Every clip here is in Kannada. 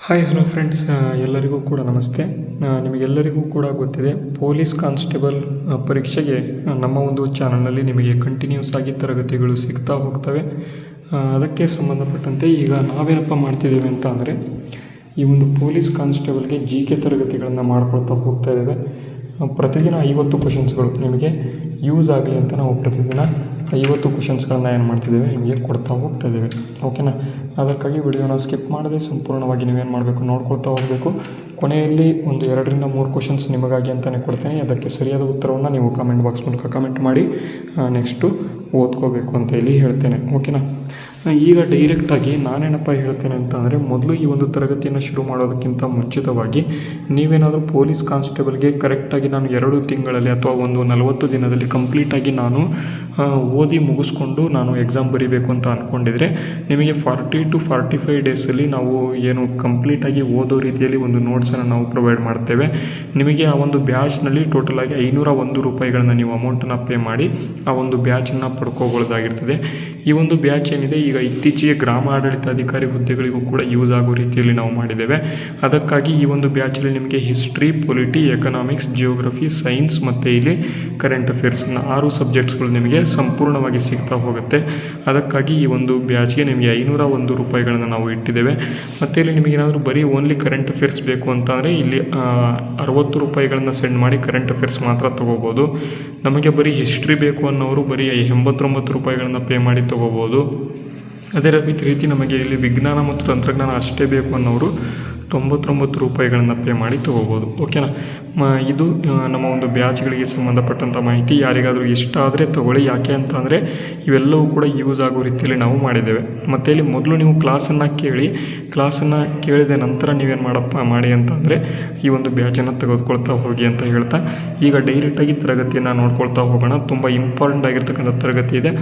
ಹಾಯ್ ಹಲೋ ಫ್ರೆಂಡ್ಸ್, ಎಲ್ಲರಿಗೂ ಕೂಡ ನಮಸ್ತೆ. ನಿಮಗೆಲ್ಲರಿಗೂ ಕೂಡ ಗೊತ್ತಿದೆ, ಪೊಲೀಸ್ ಕಾನ್ಸ್ಟೇಬಲ್ ಪರೀಕ್ಷೆಗೆ ನಮ್ಮ ಒಂದು ಚಾನಲ್ನಲ್ಲಿ ನಿಮಗೆ ಕಂಟಿನ್ಯೂಸ್ ಆಗಿ ತರಗತಿಗಳು ಸಿಗ್ತಾ ಹೋಗ್ತವೆ. ಅದಕ್ಕೆ ಸಂಬಂಧಪಟ್ಟಂತೆ ಈಗ ನಾವೇನಪ್ಪ ಮಾಡ್ತಿದ್ದೇವೆ ಅಂತ ಅಂದರೆ, ಈ ಒಂದು ಪೊಲೀಸ್ ಕಾನ್ಸ್ಟೇಬಲ್ಗೆ GK ತರಗತಿಗಳನ್ನು ಮಾಡ್ಕೊಳ್ತಾ ಹೋಗ್ತಾ ಇದ್ದೇವೆ. ಪ್ರತಿದಿನ 50 ಕ್ವಶನ್ಸ್ಗಳು ನಿಮಗೆ ಯೂಸ್ ಆಗಲಿ ಅಂತ ನಾವು ಪ್ರತಿದಿನ 50 ಕ್ವಶನ್ಸ್ಗಳನ್ನ ಏನು ಮಾಡ್ತಿದ್ದೇವೆ, ನಿಮಗೆ ಕೊಡ್ತಾ ಹೋಗ್ತಾ ಇದ್ದೇವೆ. ಓಕೆನಾ? ಅದಕ್ಕಾಗಿ ವಿಡಿಯೋನ ಸ್ಕಿಪ್ ಮಾಡದೆ ಸಂಪೂರ್ಣವಾಗಿ ನೀವೇನು ಮಾಡಬೇಕು, ನೋಡ್ಕೊಳ್ತಾ ಹೋಗಬೇಕು. ಕೊನೆಯಲ್ಲಿ ಒಂದು 2ರಿಂದ 3 ಕ್ವಶನ್ಸ್ ನಿಮಗಾಗಿ ಅಂತಲೇ ಕೊಡ್ತೇನೆ. ಅದಕ್ಕೆ ಸರಿಯಾದ ಉತ್ತರವನ್ನು ನೀವು ಕಾಮೆಂಟ್ ಬಾಕ್ಸ್ ಮೂಲಕ ಕಮೆಂಟ್ ಮಾಡಿ ನೆಕ್ಸ್ಟು ಓದ್ಕೋಬೇಕು ಅಂತ ಇಲ್ಲಿ ಹೇಳ್ತೇನೆ. ಓಕೆನಾ? ಈಗ ಡೈರೆಕ್ಟಾಗಿ ನಾನೇನಪ್ಪ ಹೇಳ್ತೇನೆ ಅಂತ ಅಂದರೆ, ಮೊದಲು ಈ ಒಂದು ತರಗತಿಯನ್ನು ಶುರು ಮಾಡೋದಕ್ಕಿಂತ ಮುಂಚಿತವಾಗಿ ನೀವೇನಾದರೂ ಪೊಲೀಸ್ ಕಾನ್ಸ್ಟೇಬಲ್ಗೆ ಕರೆಕ್ಟಾಗಿ ನಾನು 2 ತಿಂಗಳಲ್ಲಿ ಅಥವಾ ಒಂದು 40 ದಿನದಲ್ಲಿ ಕಂಪ್ಲೀಟಾಗಿ ನಾನು ಓದಿ ಮುಗಿಸ್ಕೊಂಡು ನಾನು ಎಕ್ಸಾಮ್ ಬರೀಬೇಕು ಅಂತ ಅಂದ್ಕೊಂಡಿದ್ರೆ, ನಿಮಗೆ 40 to 45 ಡೇಸಲ್ಲಿ ನಾವು ಏನು ಕಂಪ್ಲೀಟಾಗಿ ಓದೋ ರೀತಿಯಲ್ಲಿ ಒಂದು ನೋಟ್ಸನ್ನು ನಾವು ಪ್ರೊವೈಡ್ ಮಾಡ್ತೇವೆ. ನಿಮಗೆ ಆ ಒಂದು ಬ್ಯಾಚ್ನಲ್ಲಿ ಟೋಟಲಾಗಿ 501 ರೂಪಾಯಿಗಳನ್ನು ನೀವು ಅಮೌಂಟನ್ನು ಪೇ ಮಾಡಿ ಆ ಒಂದು ಬ್ಯಾಚನ್ನು ಪಡ್ಕೋಬೋದಾಗಿರ್ತದೆ. ಈ ಒಂದು ಬ್ಯಾಚ್ ಏನಿದೆ, ಈಗ ಇತ್ತೀಚೆಗೆ ಗ್ರಾಮ ಆಡಳಿತಾಧಿಕಾರಿ ಹುದ್ದೆಗಳಿಗೂ ಕೂಡ ಯೂಸ್ ಆಗೋ ರೀತಿಯಲ್ಲಿ ನಾವು ಮಾಡಿದ್ದೇವೆ. ಅದಕ್ಕಾಗಿ ಈ ಒಂದು ಬ್ಯಾಚಲ್ಲಿ ನಿಮಗೆ history, polity, economics, geography, science ಮತ್ತು ಇಲ್ಲಿ ಕರೆಂಟ್ ಅಫೇರ್ಸ್ 6 ಸಬ್ಜೆಕ್ಟ್ಸ್ಗಳು ನಿಮಗೆ ಸಂಪೂರ್ಣವಾಗಿ ಸಿಗ್ತಾ ಹೋಗುತ್ತೆ. ಅದಕ್ಕಾಗಿ ಈ ಒಂದು ಬ್ಯಾಚ್ಗೆ ನಿಮಗೆ 501 ರೂಪಾಯಿಗಳನ್ನು ನಾವು ಇಟ್ಟಿದ್ದೇವೆ. ಮತ್ತು ಇಲ್ಲಿ ನಿಮಗೇನಾದರೂ ಬರೀ ಓನ್ಲಿ ಕರೆಂಟ್ ಅಫೇರ್ಸ್ ಬೇಕು ಅಂತಂದರೆ ಇಲ್ಲಿ 60 ರೂಪಾಯಿಗಳನ್ನು ಸೆಂಡ್ ಮಾಡಿ ಕರೆಂಟ್ ಅಫೇರ್ಸ್ ಮಾತ್ರ ತೊಗೋಬೋದು. ನಮಗೆ ಬರೀ ಹಿಸ್ಟ್ರಿ ಬೇಕು ಅನ್ನೋರು ಬರೀ 89 ರೂಪಾಯಿಗಳನ್ನು ಪೇ ಮಾಡಿ ತೊಗೋಬೋದು. ಅದೇ ರೀತಿ ನಮಗೆ ಇಲ್ಲಿ ವಿಜ್ಞಾನ ಮತ್ತು ತಂತ್ರಜ್ಞಾನ ಅಷ್ಟೇ ಬೇಕು ಅನ್ನೋರು 99 ರೂಪಾಯಿಗಳನ್ನು ಪೇ ಮಾಡಿ ತೊಗೋಬೋದು. ಓಕೆನಾ? ಇದು ನಮ್ಮ ಒಂದು ಬ್ಯಾಚ್ಗಳಿಗೆ ಸಂಬಂಧಪಟ್ಟಂಥ ಮಾಹಿತಿ. ಯಾರಿಗಾದರೂ ಇಷ್ಟ ಆದರೆ ತೊಗೊಳ್ಳಿ. ಯಾಕೆ ಅಂತ ಅಂದರೆ ಇವೆಲ್ಲವೂ ಕೂಡ ಯೂಸ್ ಆಗೋ ರೀತಿಯಲ್ಲಿ ನಾವು ಮಾಡಿದ್ದೇವೆ. ಮತ್ತು ಇಲ್ಲಿ ಮೊದಲು ನೀವು ಕ್ಲಾಸನ್ನು ಕೇಳಿದ ನಂತರ ನೀವೇನು ಮಾಡಿ ಅಂತಂದರೆ ಈ ಒಂದು ಬ್ಯಾಚನ್ನು ತೆಗೆದುಕೊಳ್ತಾ ಹೋಗಿ ಅಂತ ಹೇಳ್ತಾ, ಈಗ ಡೈರೆಕ್ಟಾಗಿ ತರಗತಿಯನ್ನು ನೋಡ್ಕೊಳ್ತಾ ಹೋಗೋಣ. ತುಂಬ ಇಂಪಾರ್ಟೆಂಟ್ ಆಗಿರ್ತಕ್ಕಂಥ ತರಗತಿ ಇದೆ.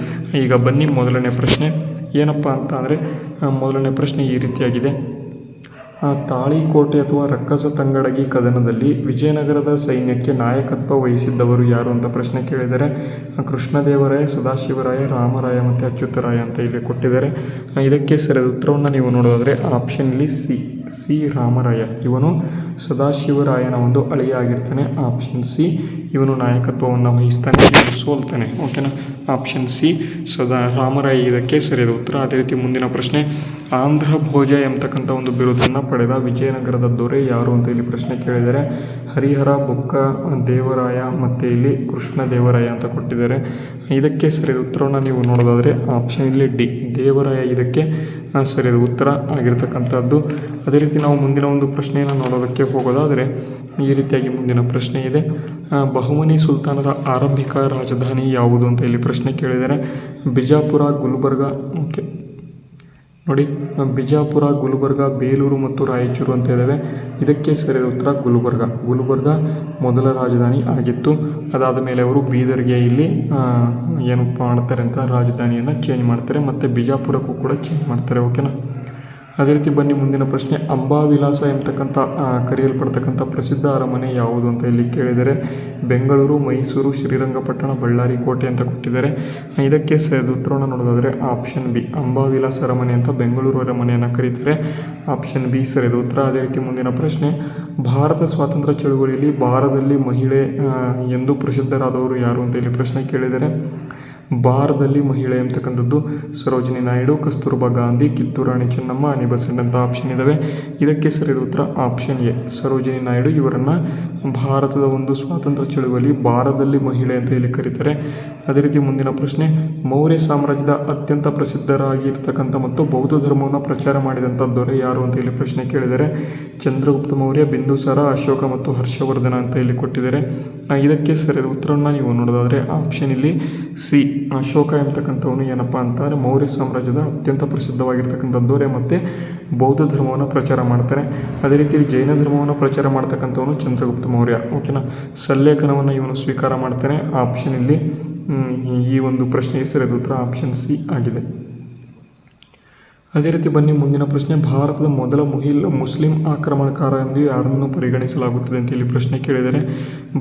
ಈಗ ಬನ್ನಿ, ಮೊದಲನೇ ಪ್ರಶ್ನೆ ಏನಪ್ಪ ಅಂತ ಅಂದರೆ, ಮೊದಲನೇ ಪ್ರಶ್ನೆ ಈ ರೀತಿಯಾಗಿದೆ. ತಾಳಿಕೋಟೆ ಅಥವಾ ರಕ್ಕಸ ತಂಗಡಗಿ ಕದನದಲ್ಲಿ ವಿಜಯನಗರದ ಸೈನ್ಯಕ್ಕೆ ನಾಯಕತ್ವ ವಹಿಸಿದ್ದವರು ಯಾರು ಅಂತ ಪ್ರಶ್ನೆ ಕೇಳಿದರೆ, ಕೃಷ್ಣದೇವರಾಯ, ಸದಾಶಿವರಾಯ, ರಾಮರಾಯ ಮತ್ತು ಅಚ್ಯುತರಾಯ ಅಂತ ಇಲ್ಲಿ ಕೊಟ್ಟಿದ್ದಾರೆ. ಇದಕ್ಕೆ ಸರಿಯಾದ ಉತ್ತರವನ್ನು ನೀವು ನೋಡೋದಾದರೆ ಆಪ್ಷನ್ಲಿ ಸಿ ರಾಮರಾಯ. ಇವನು ಸದಾಶಿವರಾಯನ ಒಂದು ಅಳಿಯ ಆಗಿರ್ತಾನೆ. ಆಪ್ಷನ್ ಸಿ, ಇವನು ನಾಯಕತ್ವವನ್ನು ವಹಿಸ್ತಾನೆ, ಇವನು ಸೋಲ್ತಾನೆ. ಓಕೆನಾ? ಆಪ್ಷನ್ ಸಿ ರಾಮರಾಯ ಇದಕ್ಕೆ ಸರಿಯಾದ ಉತ್ತರ. ಅದೇ ರೀತಿ ಮುಂದಿನ ಪ್ರಶ್ನೆ, ಆಂಧ್ರ ಭೋಜ ಎಂಬತಕ್ಕಂಥ ಒಂದು ಬಿರುದನ್ನು ಪಡೆದ ವಿಜಯನಗರದ ದೊರೆ ಯಾರು ಅಂತ ಇಲ್ಲಿ ಪ್ರಶ್ನೆ ಕೇಳಿದರೆ, ಹರಿಹರ, ಬುಕ್ಕ, ದೇವರಾಯ ಮತ್ತು ಇಲ್ಲಿ ಕೃಷ್ಣದೇವರಾಯ ಅಂತ ಕೊಟ್ಟಿದ್ದಾರೆ. ಇದಕ್ಕೆ ಸರಿಯಾದ ಉತ್ತರವನ್ನು ನೀವು ನೋಡೋದಾದರೆ ಆಪ್ಷನ್ ಇಲ್ಲಿ ಡಿ, ದೇವರಾಯ ಇದಕ್ಕೆ ಸರಿಯಾದ ಉತ್ತರ ಆಗಿರ್ತಕ್ಕಂಥದ್ದು. ಅದೇ ರೀತಿ ನಾವು ಮುಂದಿನ ಒಂದು ಪ್ರಶ್ನೆಯನ್ನು ನೋಡೋದಕ್ಕೆ ಹೋಗೋದಾದರೆ ಈ ರೀತಿಯಾಗಿ ಮುಂದಿನ ಪ್ರಶ್ನೆ ಇದೆ. ಬಹುಮನಿ ಸುಲ್ತಾನರ ಆರಂಭಿಕ ರಾಜಧಾನಿ ಯಾವುದು ಅಂತ ಇಲ್ಲಿ ಪ್ರಶ್ನೆ ಕೇಳಿದರೆ, ಬಿಜಾಪುರ, ಗುಲ್ಬರ್ಗ. ಓಕೆ ನೋಡಿ, ಬಿಜಾಪುರ, ಗುಲ್ಬರ್ಗ, ಬೇಲೂರು ಮತ್ತು ರಾಯಚೂರು ಅಂತ ಇದ್ದಾವೆ. ಇದಕ್ಕೆ ಸರಿಯಾದ ಉತ್ತರ ಗುಲ್ಬರ್ಗ ಮೊದಲ ರಾಜಧಾನಿ ಆಗಿತ್ತು. ಅದಾದ ಮೇಲೆ ಅವರು ಬೀದರ್ಗೆ ಇಲ್ಲಿ ಏನಪ್ಪ ಮಾಡ್ತಾರೆ ಅಂತ ರಾಜಧಾನಿಯನ್ನು ಚೇಂಜ್ ಮಾಡ್ತಾರೆ, ಮತ್ತು ಬಿಜಾಪುರಕ್ಕೂ ಕೂಡ ಚೇಂಜ್ ಮಾಡ್ತಾರೆ. ಓಕೆನಾ? ಅದೇ ರೀತಿ ಬನ್ನಿ ಮುಂದಿನ ಪ್ರಶ್ನೆ, ಅಂಬಾವಿಲಾಸ ಎಂಬತಕ್ಕಂಥ ಕರೆಯಲ್ಪಡ್ತಕ್ಕಂಥ ಪ್ರಸಿದ್ಧ ಅರಮನೆ ಯಾವುದು ಅಂತ ಇಲ್ಲಿ ಕೇಳಿದರೆ, ಬೆಂಗಳೂರು, ಮೈಸೂರು, ಶ್ರೀರಂಗಪಟ್ಟಣ, ಬಳ್ಳಾರಿ ಕೋಟೆ ಅಂತ ಕೊಟ್ಟಿದ್ದಾರೆ. ಇದಕ್ಕೆ ಸರಿಯಾದ ಉತ್ತರವನ್ನು ನೋಡೋದಾದರೆ ಆಪ್ಷನ್ ಬಿ, ಅಂಬಾವಿಲಾಸ ಅರಮನೆ ಅಂತ ಬೆಂಗಳೂರು ಅರಮನೆಯನ್ನು ಕರೀತಾರೆ. ಆಪ್ಷನ್ ಬಿ ಸರಿಯಾದ ಉತ್ತರ. ಅದೇ ರೀತಿ ಮುಂದಿನ ಪ್ರಶ್ನೆ, ಭಾರತ ಸ್ವಾತಂತ್ರ್ಯ ಚಳುವಳಿಯಲ್ಲಿ ಭಾರತದಲ್ಲಿ ಮಹಿಳೆ ಎಂದು ಪ್ರಸಿದ್ಧರಾದವರು ಯಾರು ಅಂತ ಇಲ್ಲಿ ಪ್ರಶ್ನೆ ಕೇಳಿದರೆ, ಭಾರತದಲ್ಲಿ ಮಹಿಳೆ ಎಂಬತಕ್ಕಂಥದ್ದು ಸರೋಜಿನಿ ನಾಯ್ಡು, ಕಸ್ತೂರ್ಬಾ ಗಾಂಧಿ, ಕಿತ್ತೂರು ರಾಣಿ ಚೆನ್ನಮ್ಮ, ಅನಿ ಬೆಸೆಂಟ್ ಅಂತ ಆಪ್ಷನ್ ಇದ್ದಾವೆ. ಇದಕ್ಕೆ ಸರಿಯಾದ ಉತ್ತರ ಆಪ್ಷನ್ ಎ, ಸರೋಜಿನಿ ನಾಯ್ಡು. ಇವರನ್ನು ಭಾರತದ ಒಂದು ಸ್ವಾತಂತ್ರ್ಯ ಚಳುವಳಿ ಭಾರತದಲ್ಲಿ ಮಹಿಳೆ ಅಂತ ಇಲ್ಲಿ ಕರೀತಾರೆ. ಅದೇ ರೀತಿ ಮುಂದಿನ ಪ್ರಶ್ನೆ, ಮೌರ್ಯ ಸಾಮ್ರಾಜ್ಯದ ಅತ್ಯಂತ ಪ್ರಸಿದ್ಧರಾಗಿರ್ತಕ್ಕಂಥ ಮತ್ತು ಬೌದ್ಧ ಧರ್ಮವನ್ನು ಪ್ರಚಾರ ಮಾಡಿದಂಥ ದೊರೆ ಯಾರು ಅಂತ ಇಲ್ಲಿ ಪ್ರಶ್ನೆ ಕೇಳಿದರೆ, ಚಂದ್ರಗುಪ್ತ ಮೌರ್ಯ, ಬಿಂದುಸಾರ, ಅಶೋಕ ಮತ್ತು ಹರ್ಷವರ್ಧನ ಅಂತ ಇಲ್ಲಿ ಕೊಟ್ಟಿದ್ದಾರೆ. ಇದಕ್ಕೆ ಸರಿಯಾದ ಉತ್ತರವನ್ನು ನೀವು ನೋಡೋದಾದರೆ ಆಪ್ಷನ್ ಇಲ್ಲಿ ಸಿ, ಅಶೋಕ ಎಂಬತಕ್ಕಂಥವನು ಏನಪ್ಪ ಅಂತಂದರೆ ಮೌರ್ಯ ಸಾಮ್ರಾಜ್ಯದ ಅತ್ಯಂತ ಪ್ರಸಿದ್ಧವಾಗಿರ್ತಕ್ಕಂಥ ದೊರೆ ಮತ್ತು ಬೌದ್ಧ ಧರ್ಮವನ್ನು ಪ್ರಚಾರ ಮಾಡ್ತಾರೆ. ಅದೇ ರೀತಿ ಜೈನ ಧರ್ಮವನ್ನು ಪ್ರಚಾರ ಮಾಡ್ತಕ್ಕಂಥವನು ಚಂದ್ರಗುಪ್ತ ಮೌರ್ಯ. ಓಕೆನಾ? ಸಲ್ಲೇಖನವನ್ನು ಇವನು ಸ್ವೀಕಾರ ಮಾಡ್ತಾನೆ. ಆಪ್ಷನ್ ಇಲ್ಲಿ ಈ ಒಂದು ಪ್ರಶ್ನೆಗೆ ಸರಿಯಾದ ಉತ್ತರ ಆಪ್ಷನ್ ಸಿ ಆಗಿದೆ. ಅದೇ ರೀತಿ ಬನ್ನಿ ಮುಂದಿನ ಪ್ರಶ್ನೆ, ಭಾರತದ ಮೊದಲ ಮುಸ್ಲಿಂ ಆಕ್ರಮಣಕಾರ ಎಂದು ಯಾರನ್ನು ಪರಿಗಣಿಸಲಾಗುತ್ತದೆ ಅಂತ ಇಲ್ಲಿ ಪ್ರಶ್ನೆ ಕೇಳಿದರೆ,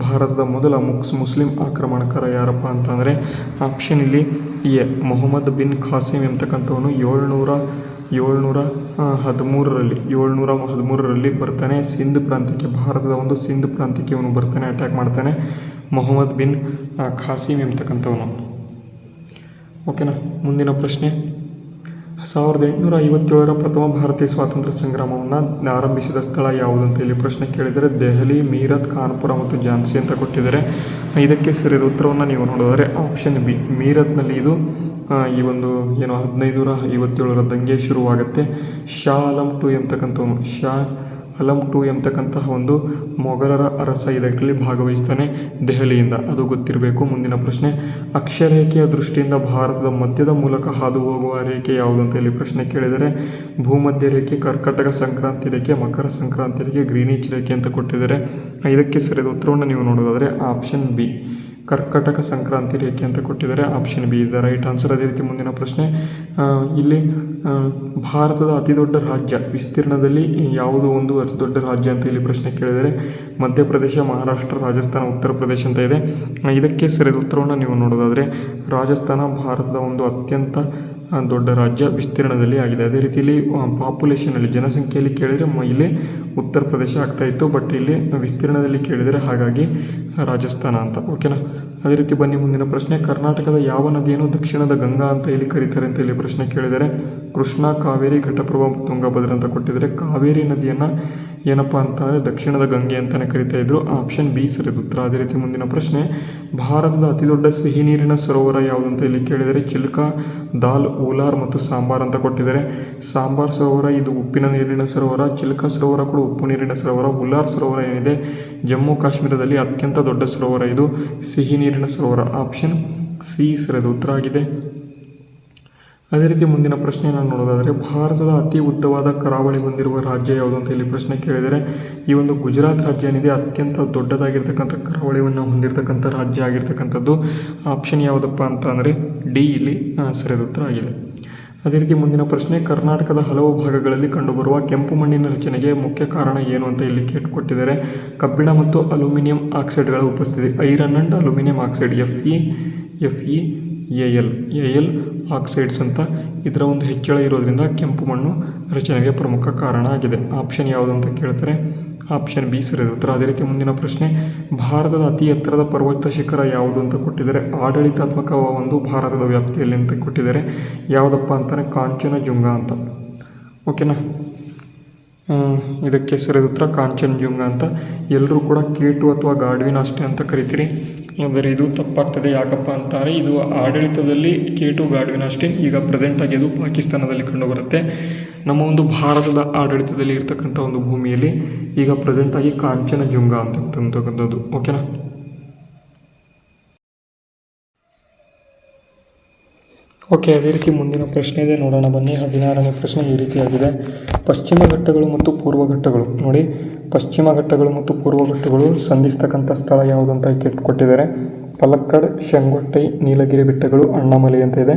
ಭಾರತದ ಮೊದಲ ಮುಸ್ಲಿಂ ಆಕ್ರಮಣಕಾರ ಯಾರಪ್ಪ ಅಂತಂದರೆ ಆಪ್ಷನ್ ಇಲ್ಲಿ ಎ, ಮೊಹಮ್ಮದ್ ಬಿನ್ ಖಾಸಿಮ್ ಎಂಬತಕ್ಕಂಥವನು 713ರಲ್ಲಿ ಬರ್ತಾನೆ ಸಿಂಧ್ ಪ್ರಾಂತ್ಯಕ್ಕೆ, ಭಾರತದ ಒಂದು ಸಿಂಧ್ ಪ್ರಾಂತ್ಯಕ್ಕೆ ಇವನು ಬರ್ತಾನೆ, ಅಟ್ಯಾಕ್ ಮಾಡ್ತಾನೆ. ಮೊಹಮ್ಮದ್ ಬಿನ್ ಖಾಸಿಮ್ ಎಂಬತಕ್ಕಂಥವನು. ಓಕೆನಾ. ಮುಂದಿನ ಪ್ರಶ್ನೆ, 1857ರ ಪ್ರಥಮ ಭಾರತೀಯ ಸ್ವಾತಂತ್ರ್ಯ ಸಂಗ್ರಾಮವನ್ನು ಆರಂಭಿಸಿದ ಸ್ಥಳ ಯಾವುದು ಅಂತ ಇಲ್ಲಿ ಪ್ರಶ್ನೆ ಕೇಳಿದರೆ ದೆಹಲಿ, ಮೀರತ್, ಕಾನ್ಪುರ ಮತ್ತು ಝಾನ್ಸಿ ಅಂತ ಕೊಟ್ಟಿದ್ದಾರೆ. ಇದಕ್ಕೆ ಸರಿಯಾದ ಉತ್ತರವನ್ನು ನೀವು ನೋಡಿದರೆ ಆಪ್ಷನ್ ಬಿ, ಮೀರತ್ನಲ್ಲಿ ಇದು ಈ ಒಂದು 1557ರ ದಂಗೆ ಶುರುವಾಗುತ್ತೆ. ಶಾ ಆಲಂ II ಎಂಬತಕ್ಕಂತಹ ಒಂದು ಮೊಘಲರ ಅರಸ ಇದರಲ್ಲಿ ಭಾಗವಹಿಸ್ತಾನೆ ದೆಹಲಿಯಿಂದ, ಅದು ಗೊತ್ತಿರಬೇಕು. ಮುಂದಿನ ಪ್ರಶ್ನೆ, ಅಕ್ಷರೇಖೆಯ ದೃಷ್ಟಿಯಿಂದ ಭಾರತದ ಮಧ್ಯದ ಮೂಲಕ ಹಾದು ಹೋಗುವ ರೇಖೆ ಯಾವುದು ಅಂತ ಇಲ್ಲಿ ಪ್ರಶ್ನೆ ಕೇಳಿದರೆ ಭೂಮಧ್ಯ ರೇಖೆ, ಕರ್ಕಟಕ ಸಂಕ್ರಾಂತಿ ರೇಖೆ, ಮಕರ ಸಂಕ್ರಾಂತಿ ರೇಖೆ, ಗ್ರೀನಿಚ್ ರೇಖೆ ಅಂತ ಕೊಟ್ಟಿದ್ದಾರೆ. ಇದಕ್ಕೆ ಸರಿಯಾದ ಉತ್ತರವನ್ನು ನೀವು ನೋಡೋದಾದರೆ ಆಪ್ಷನ್ ಬಿ, ಕರ್ಕಟಕ ಸಂಕ್ರಾಂತಿ ರೇಖೆ ಅಂತ ಕೊಟ್ಟಿದ್ದಾರೆ. Option B is the right answer. ಅದೇ ರೀತಿ ಮುಂದಿನ ಪ್ರಶ್ನೆ, ಇಲ್ಲಿ ಭಾರತದ ಅತಿದೊಡ್ಡ ರಾಜ್ಯ ವಿಸ್ತೀರ್ಣದಲ್ಲಿ ಯಾವುದು ಒಂದು ಅತಿದೊಡ್ಡ ರಾಜ್ಯ ಅಂತ ಇಲ್ಲಿ ಪ್ರಶ್ನೆ ಕೇಳಿದರೆ ಮಧ್ಯಪ್ರದೇಶ, ಮಹಾರಾಷ್ಟ್ರ, ರಾಜಸ್ಥಾನ, ಉತ್ತರ ಪ್ರದೇಶ ಅಂತ ಇದೆ. ಇದಕ್ಕೆ ಸರಿಯಾದ ಉತ್ತರವನ್ನು ನೀವು ನೋಡೋದಾದರೆ ರಾಜಸ್ಥಾನ ಭಾರತದ ಒಂದು ಅತ್ಯಂತ ದೊಡ್ಡ ರಾಜ್ಯ ವಿಸ್ತೀರ್ಣದಲ್ಲಿ ಆಗಿದೆ. ಅದೇ ರೀತಿಯಲ್ಲಿ ಪಾಪ್ಯುಲೇಷನಲ್ಲಿ ಜನಸಂಖ್ಯೆಯಲ್ಲಿ ಕೇಳಿದರೆ ಇಲ್ಲಿ ಉತ್ತರ ಪ್ರದೇಶ ಆಗ್ತಾಯಿತ್ತು, ಬಟ್ ಇಲ್ಲಿ ವಿಸ್ತೀರ್ಣದಲ್ಲಿ ಕೇಳಿದರೆ ಹಾಗಾಗಿ ರಾಜಸ್ಥಾನ ಅಂತ. ಓಕೆನಾ. ಅದೇ ರೀತಿ ಬನ್ನಿ ಮುಂದಿನ ಪ್ರಶ್ನೆ, ಕರ್ನಾಟಕದ ಯಾವ ನದಿಯನ್ನು ದಕ್ಷಿಣದ ಗಂಗಾ ಅಂತ ಇಲ್ಲಿ ಕರೀತಾರೆ ಅಂತ ಇಲ್ಲಿ ಪ್ರಶ್ನೆ ಕೇಳಿದರೆ ಕೃಷ್ಣ, ಕಾವೇರಿ, ಘಟಪ್ರಭಾ, ತುಂಗಭದ್ರ ಅಂತ ಕೊಟ್ಟಿದ್ದಾರೆ. ಕಾವೇರಿ ನದಿಯನ್ನು ಏನಪ್ಪ ಅಂತಂದರೆ ದಕ್ಷಿಣದ ಗಂಗೆ ಅಂತಲೇ ಕರಿತಾ ಇದ್ರು. ಆಪ್ಷನ್ ಬಿ ಸರಿಯಾದ ಉತ್ತರ. ಅದೇ ರೀತಿ ಮುಂದಿನ ಪ್ರಶ್ನೆ, ಭಾರತದ ಅತಿದೊಡ್ಡ ಸಿಹಿ ನೀರಿನ ಸರೋವರ ಯಾವುದು ಅಂತ ಇಲ್ಲಿ ಕೇಳಿದರೆ ಚಿಲ್ಕಾ, ದಾಲ್, ಊಲಾರ್ ಮತ್ತು ಸಾಂಬಾರ್ ಅಂತ ಕೊಟ್ಟಿದ್ದಾರೆ. ಸಾಂಬಾರ್ ಸರೋವರ ಇದು ಉಪ್ಪಿನ ನೀರಿನ ಸರೋವರ, ಚಿಲ್ಕಾ ಸರೋವರ ಕೂಡ ಉಪ್ಪು ನೀರಿನ ಸರೋವರ, ಉಲಾರ್ ಸರೋವರ ಏನಿದೆ ಜಮ್ಮು ಕಾಶ್ಮೀರದಲ್ಲಿ ಅತ್ಯಂತ ದೊಡ್ಡ ಸರೋವರ, ಇದು ಸಿಹಿ ನೀರಿನ ಸರೋವರ. ಆಪ್ಷನ್ ಸಿ ಸರಿಯಾದ ಉತ್ತರ ಆಗಿದೆ. ಅದೇ ರೀತಿ ಮುಂದಿನ ಪ್ರಶ್ನೆಯನ್ನು ನೋಡೋದಾದರೆ ಭಾರತದ ಅತಿ ಉದ್ದವಾದ ಕರಾವಳಿ ಹೊಂದಿರುವ ರಾಜ್ಯ ಯಾವುದು ಅಂತ ಇಲ್ಲಿ ಪ್ರಶ್ನೆ ಕೇಳಿದರೆ ಈ ಒಂದು ಗುಜರಾತ್ ರಾಜ್ಯ ಏನಿದೆ ಅತ್ಯಂತ ದೊಡ್ಡದಾಗಿರ್ತಕ್ಕಂಥ ಕರಾವಳಿಯನ್ನು ಹೊಂದಿರತಕ್ಕಂಥ ರಾಜ್ಯ ಆಗಿರ್ತಕ್ಕಂಥದ್ದು. ಆಪ್ಷನ್ ಯಾವುದಪ್ಪ ಅಂತ ಅಂದರೆ ಡಿ ಇಲ್ಲಿ ಸರಿಯಾದ ಉತ್ತರ ಆಗಿದೆ. ಅದೇ ರೀತಿ ಮುಂದಿನ ಪ್ರಶ್ನೆ, ಕರ್ನಾಟಕದ ಹಲವು ಭಾಗಗಳಲ್ಲಿ ಕಂಡುಬರುವ ಕೆಂಪು ಮಣ್ಣಿನ ರಚನೆಗೆ ಮುಖ್ಯ ಕಾರಣ ಏನು ಅಂತ ಇಲ್ಲಿ ಕೊಟ್ಟಿದ್ದಾರೆ. ಕಬ್ಬಿಣ ಮತ್ತು ಅಲ್ಯೂಮಿನಿಯಂ ಆಕ್ಸೈಡ್ಗಳ ಉಪಸ್ಥಿತಿ, iron and aluminium oxide, FeAl oxides ಅಂತ ಇದರ ಒಂದು ಹೆಚ್ಚಳ ಇರೋದ್ರಿಂದ ಕೆಂಪು ಮಣ್ಣು ರಚನೆಗೆ ಪ್ರಮುಖ ಕಾರಣ ಆಗಿದೆ. ಆಪ್ಷನ್ ಯಾವುದು ಅಂತ ಕೇಳ್ತಾರೆ. ಆಪ್ಷನ್ ಬಿ ಸರಿಯಾದ ಉತ್ತರ. ಅದೇ ರೀತಿ ಮುಂದಿನ ಪ್ರಶ್ನೆ, ಭಾರತದ ಅತಿ ಎತ್ತರದ ಪರ್ವತ ಶಿಖರ ಯಾವುದು ಅಂತ ಕೊಟ್ಟಿದ್ದಾರೆ. ಆಡಳಿತಾತ್ಮಕ ಒಂದು ಭಾರತದ ವ್ಯಾಪ್ತಿಯಲ್ಲಿ ಅಂತ ಕೊಟ್ಟಿದ್ದಾರೆ. ಯಾವುದಪ್ಪ ಅಂತಾನೆ ಕಾಂಚನಜುಂಗ ಅಂತ. ಓಕೆನಾ. ಇದಕ್ಕೆ ಸರಿಯಾದ ಉತ್ತರ ಕಾಂಚನಜುಂಗ ಅಂತ. ಎಲ್ಲರೂ ಕೂಡ K2 ಅಥವಾ ಗಾಡ್ವಿನ್ ಅಷ್ಟೇ ಅಂತ ಕರಿತೀರಿ, ಆದರೆ ಇದು ತಪ್ಪಾಗ್ತದೆ. ಯಾಕಪ್ಪ ಅಂತಾರೆ ಇದು ಆಡಳಿತದಲ್ಲಿ K2 ಗಾಡ್ವಿನ್ ಅಷ್ಟೇ, ಈಗ ಪ್ರೆಸೆಂಟಾಗಿ ಅದು ಪಾಕಿಸ್ತಾನದಲ್ಲಿ ಕಂಡುಬರುತ್ತೆ. ನಮ್ಮ ಒಂದು ಭಾರತದ ಆಡಳಿತದಲ್ಲಿ ಇರ್ತಕ್ಕಂಥ ಒಂದು ಭೂಮಿಯಲ್ಲಿ ಈಗ ಪ್ರೆಸೆಂಟಾಗಿ ಕಾಂಚನಜುಂಗ ಅಂತಕ್ಕಂಥದ್ದು. ಓಕೆನಾ. ಓಕೆ, ಅದೇ ರೀತಿ ಮುಂದಿನ ಪ್ರಶ್ನೆ ಇದೆ, ನೋಡೋಣ ಬನ್ನಿ. 16ನೇ ಪ್ರಶ್ನೆ ಈ ರೀತಿಯಾಗಿದೆ. ಪಶ್ಚಿಮ ಘಟ್ಟಗಳು ಮತ್ತು ಪೂರ್ವ ಘಟ್ಟಗಳು ನೋಡಿ, ಪಶ್ಚಿಮ ಘಟ್ಟಗಳು ಮತ್ತು ಪೂರ್ವ ಘಟ್ಟಗಳು ಸಂಧಿಸ್ತಕ್ಕಂಥ ಸ್ಥಳ ಯಾವುದು ಅಂತ ಕೊಟ್ಟಿದ್ದಾರೆ. ಪಲಕ್ಕಡ್, ಶೆಂಗೊಟ್ಟೈ, ನೀಲಗಿರಿ ಬೆಟ್ಟಗಳು, ಅಣ್ಣಾಮಲೈ ಅಂತ ಇದೆ.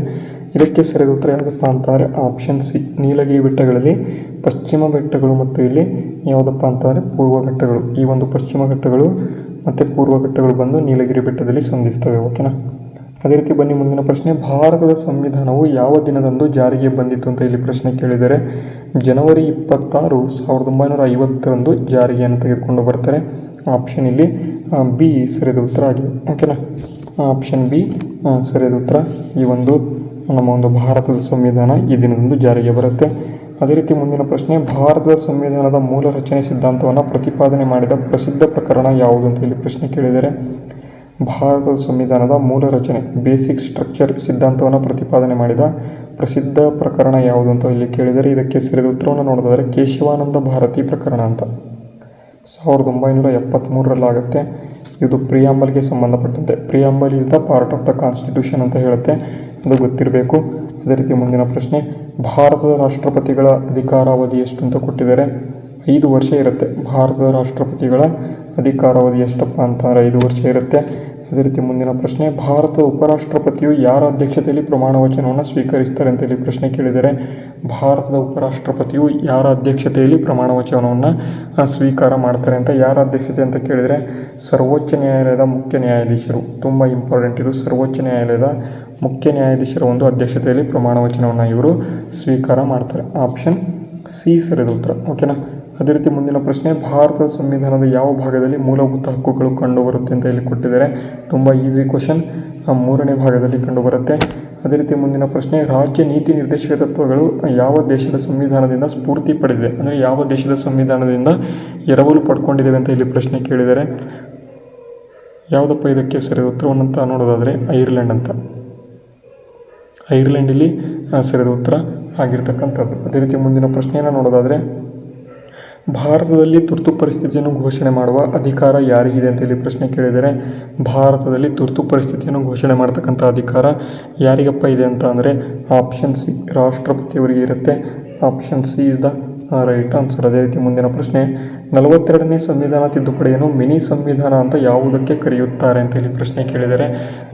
ಇದಕ್ಕೆ ಸರಿಯಾದ ಉತ್ತರ ಯಾವುದಪ್ಪ ಅಂತಾರೆ ಆಪ್ಷನ್ ಸಿ, ನೀಲಗಿರಿ ಬೆಟ್ಟಗಳಲ್ಲಿ ಪಶ್ಚಿಮ ಬೆಟ್ಟಗಳು ಮತ್ತು ಇಲ್ಲಿ ಯಾವುದಪ್ಪ ಅಂತಂದರೆ ಪೂರ್ವ ಘಟ್ಟಗಳು. ಈ ಒಂದು ಪಶ್ಚಿಮ ಘಟ್ಟಗಳು ಮತ್ತು ಪೂರ್ವ ಘಟ್ಟಗಳು ಬಂದು ನೀಲಗಿರಿ ಬೆಟ್ಟದಲ್ಲಿ ಸಂಧಿಸ್ತವೆ. ಓಕೆನಾ. ಅದೇ ರೀತಿ ಬನ್ನಿ ಮುಂದಿನ ಪ್ರಶ್ನೆ, ಭಾರತದ ಸಂವಿಧಾನವು ಯಾವ ದಿನದಂದು ಜಾರಿಗೆ ಬಂದಿತ್ತು ಅಂತ ಇಲ್ಲಿ ಪ್ರಶ್ನೆ ಕೇಳಿದರೆ ಜನವರಿ 26, 1950ರಂದು ಜಾರಿಗೆಯನ್ನು ತೆಗೆದುಕೊಂಡು ಬರ್ತಾರೆ. ಆಪ್ಷನ್ ಇಲ್ಲಿ ಬಿ ಸರಿಯಾದ ಉತ್ತರ ಆಗಿದೆ. ಓಕೆನಾ. ಆಪ್ಷನ್ ಬಿ ಸರಿಯಾದ ಉತ್ತರ. ಈ ಒಂದು ನಮ್ಮ ಒಂದು ಭಾರತದ ಸಂವಿಧಾನ ಈ ದಿನದಂದು ಜಾರಿಗೆ ಬರುತ್ತೆ. ಅದೇ ರೀತಿ ಮುಂದಿನ ಪ್ರಶ್ನೆ, ಭಾರತದ ಸಂವಿಧಾನದ ಮೂಲ ರಚನೆ ಸಿದ್ಧಾಂತವನ್ನು ಪ್ರತಿಪಾದನೆ ಮಾಡಿದ ಪ್ರಸಿದ್ಧ ಪ್ರಕರಣ ಯಾವುದು ಅಂತ ಇಲ್ಲಿ ಪ್ರಶ್ನೆ ಕೇಳಿದರೆ ಭಾರತದ ಸಂವಿಧಾನದ ಮೂಲ ರಚನೆ ಬೇಸಿಕ್ ಸ್ಟ್ರಕ್ಚರ್ ಸಿದ್ಧಾಂತವನ್ನು ಪ್ರತಿಪಾದನೆ ಮಾಡಿದ ಪ್ರಸಿದ್ಧ ಪ್ರಕರಣ ಯಾವುದು ಅಂತ ಇಲ್ಲಿ ಕೇಳಿದರೆ ಇದಕ್ಕೆ ಸರಿಯಾದ ಉತ್ತರವನ್ನು ನೋಡೋದಾದರೆ ಕೇಶವಾನಂದ ಭಾರತಿ ಪ್ರಕರಣ ಅಂತ 1973ರಲ್ಲಾಗುತ್ತೆ. ಇದು ಪ್ರಿಯಾಂಬಲ್ಗೆ ಸಂಬಂಧಪಟ್ಟಂತೆ. Preamble is the part of the constitution ಅಂತ ಹೇಳುತ್ತೆ, ಅದು ಗೊತ್ತಿರಬೇಕು. ಅದೇ ರೀತಿ ಮುಂದಿನ ಪ್ರಶ್ನೆ, ಭಾರತದ ರಾಷ್ಟ್ರಪತಿಗಳ ಅಧಿಕಾರಾವಧಿ ಎಷ್ಟು ಅಂತ ಕೊಟ್ಟಿದ್ದಾರೆ. 5 ವರ್ಷ ಇರುತ್ತೆ. ಭಾರತದ ರಾಷ್ಟ್ರಪತಿಗಳ ಅಧಿಕಾರಾವಧಿ ಎಷ್ಟಪ್ಪ ಅಂತಂದರೆ 5 ವರ್ಷ ಇರುತ್ತೆ. ಅದೇ ರೀತಿ ಮುಂದಿನ ಪ್ರಶ್ನೆ, ಭಾರತದ ಉಪರಾಷ್ಟ್ರಪತಿಯು ಯಾರ ಅಧ್ಯಕ್ಷತೆಯಲ್ಲಿ ಪ್ರಮಾಣ ವಚನವನ್ನು ಸ್ವೀಕರಿಸ್ತಾರೆ ಅಂತ ಇಲ್ಲಿ ಪ್ರಶ್ನೆ ಕೇಳಿದರೆ ಭಾರತದ ಉಪರಾಷ್ಟ್ರಪತಿಯು ಯಾರ ಅಧ್ಯಕ್ಷತೆಯಲ್ಲಿ ಪ್ರಮಾಣ ವಚನವನ್ನು ಸ್ವೀಕಾರ ಮಾಡ್ತಾರೆ ಅಂತ. ಯಾರ ಅಧ್ಯಕ್ಷತೆ ಅಂತ ಕೇಳಿದರೆ ಸರ್ವೋಚ್ಚ ನ್ಯಾಯಾಲಯದ ಮುಖ್ಯ ನ್ಯಾಯಾಧೀಶರು. ತುಂಬ ಇಂಪಾರ್ಟೆಂಟ್ ಇದು. ಸರ್ವೋಚ್ಚ ನ್ಯಾಯಾಲಯದ ಮುಖ್ಯ ನ್ಯಾಯಾಧೀಶರ ಒಂದು ಅಧ್ಯಕ್ಷತೆಯಲ್ಲಿ ಪ್ರಮಾಣ ವಚನವನ್ನು ಇವರು ಸ್ವೀಕಾರ ಮಾಡ್ತಾರೆ. ಆಪ್ಷನ್ ಸಿ ಸರಿಯಾದ ಉತ್ತರ. ಓಕೆನಾ. ಅದೇ ರೀತಿ ಮುಂದಿನ ಪ್ರಶ್ನೆ, ಭಾರತದ ಸಂವಿಧಾನದ ಯಾವ ಭಾಗದಲ್ಲಿ ಮೂಲಭೂತ ಹಕ್ಕುಗಳು ಕಂಡುಬರುತ್ತೆ ಅಂತ ಇಲ್ಲಿ ಕೊಟ್ಟಿದ್ದಾರೆ. ತುಂಬ ಈಸಿ ಕ್ವಶನ್, 3ನೇ ಭಾಗದಲ್ಲಿ ಕಂಡುಬರುತ್ತೆ. ಅದೇ ರೀತಿ ಮುಂದಿನ ಪ್ರಶ್ನೆ, ರಾಜ್ಯ ನೀತಿ ನಿರ್ದೇಶಕ ತತ್ವಗಳು ಯಾವ ದೇಶದ ಸಂವಿಧಾನದಿಂದ ಸ್ಫೂರ್ತಿ ಪಡೆದಿದೆ, ಅಂದರೆ ಯಾವ ದೇಶದ ಸಂವಿಧಾನದಿಂದ ಎರವಲು ಪಡ್ಕೊಂಡಿದ್ದೇವೆ ಅಂತ ಇಲ್ಲಿ ಪ್ರಶ್ನೆ ಕೇಳಿದ್ದಾರೆ. ಯಾವುದಪ್ಪ ಇದಕ್ಕೆ ಸರಿಯಾದ ಉತ್ತರವನ್ನಂತ ನೋಡೋದಾದರೆ ಐರ್ಲೆಂಡ್ ಅಂತ. ಐರ್ಲೆಂಡ್ ಇಲ್ಲಿ ಸರಿಯಾದ ಉತ್ತರ ಆಗಿರ್ತಕ್ಕಂಥದ್ದು. ಅದೇ ರೀತಿ ಮುಂದಿನ ಪ್ರಶ್ನೆಯನ್ನು ನೋಡೋದಾದರೆ, ಭಾರತದಲ್ಲಿ ತುರ್ತು ಪರಿಸ್ಥಿತಿಯನ್ನು ಘೋಷಣೆ ಮಾಡುವ ಅಧಿಕಾರ ಯಾರಿಗಿದೆ ಅಂತ ಇಲ್ಲಿ ಪ್ರಶ್ನೆ ಕೇಳಿದರೆ, ಭಾರತದಲ್ಲಿ ತುರ್ತು ಪರಿಸ್ಥಿತಿಯನ್ನು ಘೋಷಣೆ ಮಾಡ್ತಕ್ಕಂಥ ಅಧಿಕಾರ ಯಾರಿಗಪ್ಪ ಇದೆ ಅಂತ ಅಂದರೆ ಆಪ್ಷನ್ ಸಿ, ರಾಷ್ಟ್ರಪತಿಯವರಿಗೆ ಇರುತ್ತೆ. Option C is the right answer. ಅದೇ ರೀತಿ ಮುಂದಿನ ಪ್ರಶ್ನೆ, 42ನೇ ಸಂವಿಧಾನ ತಿದ್ದುಪಡಿಯನ್ನು ಮಿನಿ ಸಂವಿಧಾನ ಅಂತ ಯಾವುದಕ್ಕೆ ಕರೆಯುತ್ತಾರೆ ಅಂತ ಇಲ್ಲಿ ಪ್ರಶ್ನೆ ಕೇಳಿದರೆ,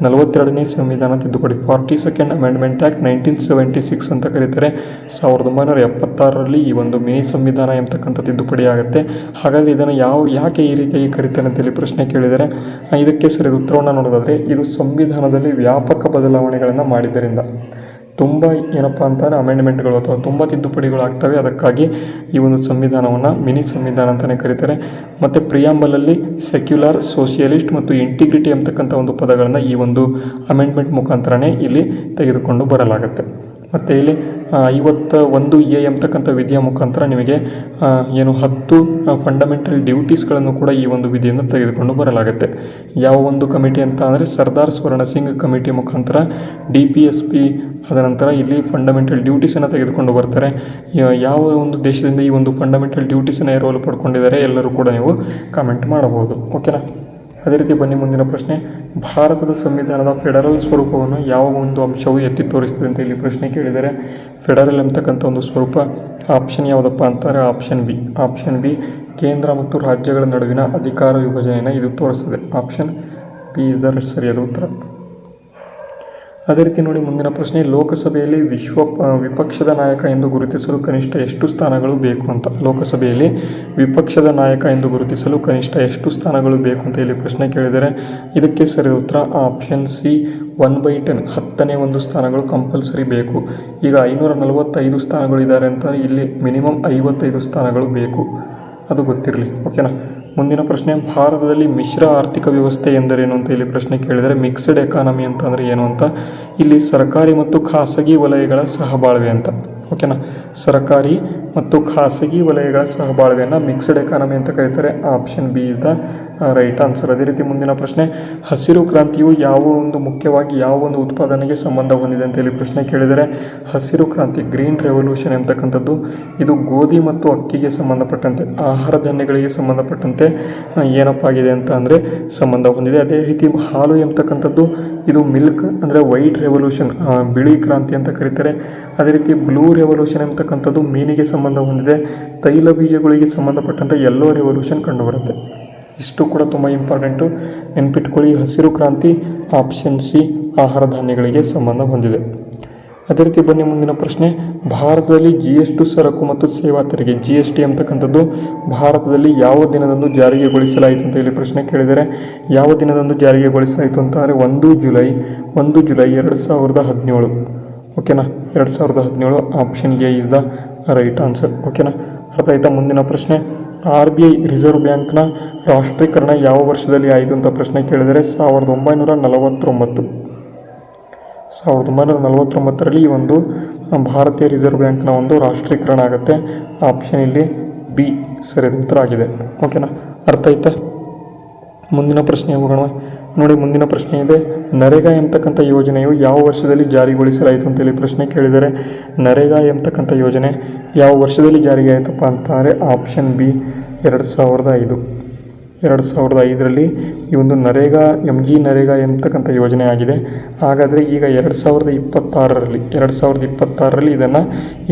42ನೇ ಸಂವಿಧಾನ ತಿದ್ದುಪಡಿ 42nd ಅಮೆಂಡ್ಮೆಂಟ್ ಆ್ಯಕ್ಟ್ 1976 ಅಂತ ಕರೀತಾರೆ. 1976ರಲ್ಲಿ ಈ ಒಂದು ಮಿನಿ ಸಂವಿಧಾನ ಎಂಬತಕ್ಕಂಥ ತಿದ್ದುಪಡಿ ಆಗುತ್ತೆ. ಹಾಗಾದರೆ ಇದನ್ನು ಯಾಕೆ ಈ ರೀತಿಯಾಗಿ ಕರೀತಾರೆ ಅಂತ ಇಲ್ಲಿ ಪ್ರಶ್ನೆ ಕೇಳಿದರೆ, ಇದಕ್ಕೆ ಸರಿಯಾದ ಉತ್ತರವನ್ನು ನೋಡೋದಾದರೆ, ಇದು ಸಂವಿಧಾನದಲ್ಲಿ ವ್ಯಾಪಕ ಬದಲಾವಣೆಗಳನ್ನು ಮಾಡಿದ್ದರಿಂದ, ತುಂಬ ಏನಪ್ಪ ಅಂತಾರೆ ಅಮೆಂಡ್ಮೆಂಟ್ಗಳು ಅಥವಾ ತುಂಬ ತಿದ್ದುಪಡಿಗಳು ಆಗ್ತವೆ. ಅದಕ್ಕಾಗಿ ಈ ಒಂದು ಸಂವಿಧಾನವನ್ನು ಮಿನಿ ಸಂವಿಧಾನ ಅಂತಲೇ ಕರೀತಾರೆ. ಮತ್ತು ಪ್ರಿಯಾಂಬಲಲ್ಲಿ ಸೆಕ್ಯುಲರ್, ಸೋಷಿಯಲಿಸ್ಟ್ ಮತ್ತು ಇಂಟಿಗ್ರಿಟಿ ಎಂಬತಕ್ಕಂಥ ಒಂದು ಪದಗಳನ್ನು ಈ ಒಂದು ಅಮೆಂಡ್ಮೆಂಟ್ ಮುಖಾಂತರನೇ ಇಲ್ಲಿ ತೆಗೆದುಕೊಂಡು ಬರಲಾಗುತ್ತೆ. ಮತ್ತು ಇಲ್ಲಿ 51A ಎಂಬತಕ್ಕಂಥ ವಿಧಿಯ ಮುಖಾಂತರ ನಿಮಗೆ 10 ಫಂಡಮೆಂಟಲ್ ಡ್ಯೂಟೀಸ್ಗಳನ್ನು ಕೂಡ ಈ ಒಂದು ವಿಧಿಯಿಂದ ತೆಗೆದುಕೊಂಡು ಬರಲಾಗುತ್ತೆ. ಯಾವ ಒಂದು ಕಮಿಟಿ ಅಂತ ಅಂದರೆ ಸರ್ದಾರ್ ಸ್ವರ್ಣ ಸಿಂಗ್ ಕಮಿಟಿ ಮುಖಾಂತರ DPSP ಆದ ನಂತರ ಇಲ್ಲಿ ಫಂಡಮೆಂಟಲ್ ಡ್ಯೂಟೀಸನ್ನು ತೆಗೆದುಕೊಂಡು ಬರ್ತಾರೆ. ಯಾವ ಒಂದು ದೇಶದಿಂದ ಈ ಒಂದು ಫಂಡಮೆಂಟಲ್ ಡ್ಯೂಟೀಸನ್ನು ಎರವಲು ಪಡ್ಕೊಂಡಿದ್ದಾರೆ ಎಲ್ಲರೂ ಕೂಡ ನೀವು ಕಾಮೆಂಟ್ ಮಾಡಬಹುದು. ಓಕೆನಾ. ಅದೇ ರೀತಿ ಬನ್ನಿ ಮುಂದಿನ ಪ್ರಶ್ನೆ, ಭಾರತದ ಸಂವಿಧಾನದ ಫೆಡರಲ್ ಸ್ವರೂಪವನ್ನು ಯಾವ ಒಂದು ಅಂಶವು ಎತ್ತಿ ತೋರಿಸ್ತದೆ ಅಂತ ಇಲ್ಲಿ ಪ್ರಶ್ನೆ ಕೇಳಿದರೆ, ಫೆಡರಲ್ ಎಂಬತಕ್ಕಂಥ ಒಂದು ಸ್ವರೂಪ ಆಪ್ಷನ್ ಯಾವುದಪ್ಪ ಅಂತಾರೆ ಆಪ್ಷನ್ ಬಿ. ಆಪ್ಷನ್ ಬಿ, ಕೇಂದ್ರ ಮತ್ತು ರಾಜ್ಯಗಳ ನಡುವಿನ ಅಧಿಕಾರ ವಿಭಜನೆಯನ್ನು ಇದು ತೋರಿಸ್ತದೆ. ಆಪ್ಷನ್ ಬಿ ಇಸ್ ದ ಸರಿಯಾದ ಉತ್ತರ. ಅದೇ ರೀತಿ ನೋಡಿ ಮುಂದಿನ ಪ್ರಶ್ನೆ, ಲೋಕಸಭೆಯಲ್ಲಿ ವಿಪಕ್ಷದ ನಾಯಕ ಎಂದು ಗುರುತಿಸಲು ಕನಿಷ್ಠ ಎಷ್ಟು ಸ್ಥಾನಗಳು ಬೇಕು ಅಂತ. ಲೋಕಸಭೆಯಲ್ಲಿ ವಿಪಕ್ಷದ ನಾಯಕ ಎಂದು ಗುರುತಿಸಲು ಕನಿಷ್ಠ ಎಷ್ಟು ಸ್ಥಾನಗಳು ಬೇಕು ಅಂತ ಇಲ್ಲಿ ಪ್ರಶ್ನೆ ಕೇಳಿದರೆ, ಇದಕ್ಕೆ ಸರಿಯಾದ ಉತ್ತರ ಆಪ್ಷನ್ ಸಿ 1/10, 10ನೇ ಒಂದು ಸ್ಥಾನಗಳು ಕಂಪಲ್ಸರಿ ಬೇಕು. ಈಗ 545 ಸ್ಥಾನಗಳು ಇದ್ದಾರೆ ಅಂತ ಇಲ್ಲಿ ಮಿನಿಮಮ್ 55 ಸ್ಥಾನಗಳು ಬೇಕು, ಅದು ಗೊತ್ತಿರಲಿ. ಓಕೆನಾ. ಮುಂದಿನ ಪ್ರಶ್ನೆ, ಭಾರತದಲ್ಲಿ ಮಿಶ್ರ ಆರ್ಥಿಕ ವ್ಯವಸ್ಥೆ ಎಂದರೇನು ಅಂತ ಇಲ್ಲಿ ಪ್ರಶ್ನೆ ಕೇಳಿದರೆ, ಮಿಕ್ಸ್ಡ್ ಎಕಾನಮಿ ಅಂತಂದರೆ ಏನು ಅಂತ. ಇಲ್ಲಿ ಸರ್ಕಾರಿ ಮತ್ತು ಖಾಸಗಿ ವಲಯಗಳ ಸಹಬಾಳ್ವೆ ಅಂತ. ಓಕೆನಾ. ಸರ್ಕಾರಿ ಮತ್ತು ಖಾಸಗಿ ವಲಯಗಳ ಸಹಬಾಳ್ವೆಯನ್ನು ಮಿಕ್ಸ್ಡ್ ಎಕಾನಮಿ ಅಂತ ಕರೀತಾರೆ. Option B is the right answer. ಅದೇ ರೀತಿ ಮುಂದಿನ ಪ್ರಶ್ನೆ, ಹಸಿರು ಕ್ರಾಂತಿಯು ಮುಖ್ಯವಾಗಿ ಯಾವ ಒಂದು ಉತ್ಪಾದನೆಗೆ ಸಂಬಂಧ ಹೊಂದಿದೆ ಅಂತ ಹೇಳಿ ಪ್ರಶ್ನೆ ಕೇಳಿದರೆ, ಹಸಿರು ಕ್ರಾಂತಿ ಗ್ರೀನ್ ರೆವಲ್ಯೂಷನ್ ಎಂಬತಕ್ಕಂಥದ್ದು ಇದು ಗೋಧಿ ಮತ್ತು ಅಕ್ಕಿಗೆ ಸಂಬಂಧಪಟ್ಟಂತೆ, ಆಹಾರ ಧಾನ್ಯಗಳಿಗೆ ಸಂಬಂಧಪಟ್ಟಂತೆ ಏನಪ್ಪ ಆಗಿದೆ ಅಂತ ಅಂದರೆ ಸಂಬಂಧ ಹೊಂದಿದೆ. ಅದೇ ರೀತಿ ಹಾಲು ಎಂಬತಕ್ಕಂಥದ್ದು ಇದು ಮಿಲ್ಕ್ ಅಂದರೆ ವೈಟ್ ರೆವಲ್ಯೂಷನ್, ಬಿಳಿ ಕ್ರಾಂತಿ ಅಂತ ಕರೀತಾರೆ. ಅದೇ ರೀತಿ ಬ್ಲೂ ರೆವಲ್ಯೂಷನ್ ಎಂಬತಕ್ಕಂಥದ್ದು ಮೀನಿಗೆ ಸಂಬಂಧ ಹೊಂದಿದೆ. ತೈಲ ಬೀಜಗಳಿಗೆ ಸಂಬಂಧಪಟ್ಟಂತೆ ಯೆಲ್ಲೋ ರೆವಲ್ಯೂಷನ್ ಕಂಡುಬರುತ್ತೆ. ಇಷ್ಟು ಕೂಡ ತುಂಬ ಇಂಪಾರ್ಟೆಂಟು, ನೆನ್ಪಿಟ್ಕೊಳ್ಳಿ. ಹಸಿರು ಕ್ರಾಂತಿ ಆಪ್ಷನ್ ಸಿ ಆಹಾರ ಧಾನ್ಯಗಳಿಗೆ ಸಂಬಂಧ ಹೊಂದಿದೆ. ಅದೇ ರೀತಿ ಬನ್ನಿ ಮುಂದಿನ ಪ್ರಶ್ನೆ, ಭಾರತದಲ್ಲಿ GST ಸರಕು ಮತ್ತು ಸೇವಾ ತೆರಿಗೆ GST ಅಂತಕ್ಕಂಥದ್ದು ಭಾರತದಲ್ಲಿ ಯಾವ ದಿನದಂದು ಜಾರಿಗೆಗೊಳಿಸಲಾಯಿತು ಅಂತ ಇಲ್ಲಿ ಪ್ರಶ್ನೆ ಕೇಳಿದರೆ, ಯಾವ ದಿನದಂದು ಜಾರಿಗೆಗೊಳಿಸಲಾಯಿತು ಅಂತಂದರೆ 1 ಜುಲೈ 2017. ಓಕೆನಾ. 2017 option A is the right answer. ಓಕೆನಾ. ಅರ್ಥ ಆಯ್ತಾ. ಮುಂದಿನ ಪ್ರಶ್ನೆ, RBI ರಿಸರ್ವ್ ಬ್ಯಾಂಕ್ನ ರಾಷ್ಟ್ರೀಕರಣ ಯಾವ ವರ್ಷದಲ್ಲಿ ಆಯಿತು ಅಂತ ಪ್ರಶ್ನೆ ಕೇಳಿದರೆ 1949ರಲ್ಲಿ ಈ ಒಂದು ಭಾರತೀಯ ರಿಸರ್ವ್ ಬ್ಯಾಂಕ್ನ ಒಂದು ರಾಷ್ಟ್ರೀಕರಣ ಆಗುತ್ತೆ. ಆಪ್ಷನ್ ಇಲ್ಲಿ ಬಿ ಸರಿಯಾದ ಉತ್ತರ ಆಗಿದೆ. ಓಕೆನಾ. ಅರ್ಥ ಆಯ್ತಾ. ಮುಂದಿನ ಪ್ರಶ್ನೆ ಹೋಗೋಣ ನೋಡಿ. ಮುಂದಿನ ಪ್ರಶ್ನೆ ಇದೆ, ನರೇಗಾ ಎಂಬತಕ್ಕಂಥ ಯೋಜನೆಯು ಯಾವ ವರ್ಷದಲ್ಲಿ ಜಾರಿಗೊಳಿಸಲಾಯಿತು ಅಂತೇಳಿ ಪ್ರಶ್ನೆ ಕೇಳಿದರೆ, ನರೇಗಾ ಎಂಬತಕ್ಕಂಥ ಯೋಜನೆ ಯಾವ ವರ್ಷದಲ್ಲಿ ಜಾರಿಗೆ ಆಯಿತಪ್ಪ ಅಂತಂದರೆ ಆಪ್ಷನ್ ಬಿ 2005. 2005ರಲ್ಲಿ ಈ ಒಂದು ನರೇಗಾ MG ನರೇಗಾ ಎಂಬತಕ್ಕಂಥ ಯೋಜನೆ ಆಗಿದೆ. ಹಾಗಾದರೆ ಈಗ 2026ರಲ್ಲಿ ಇದನ್ನು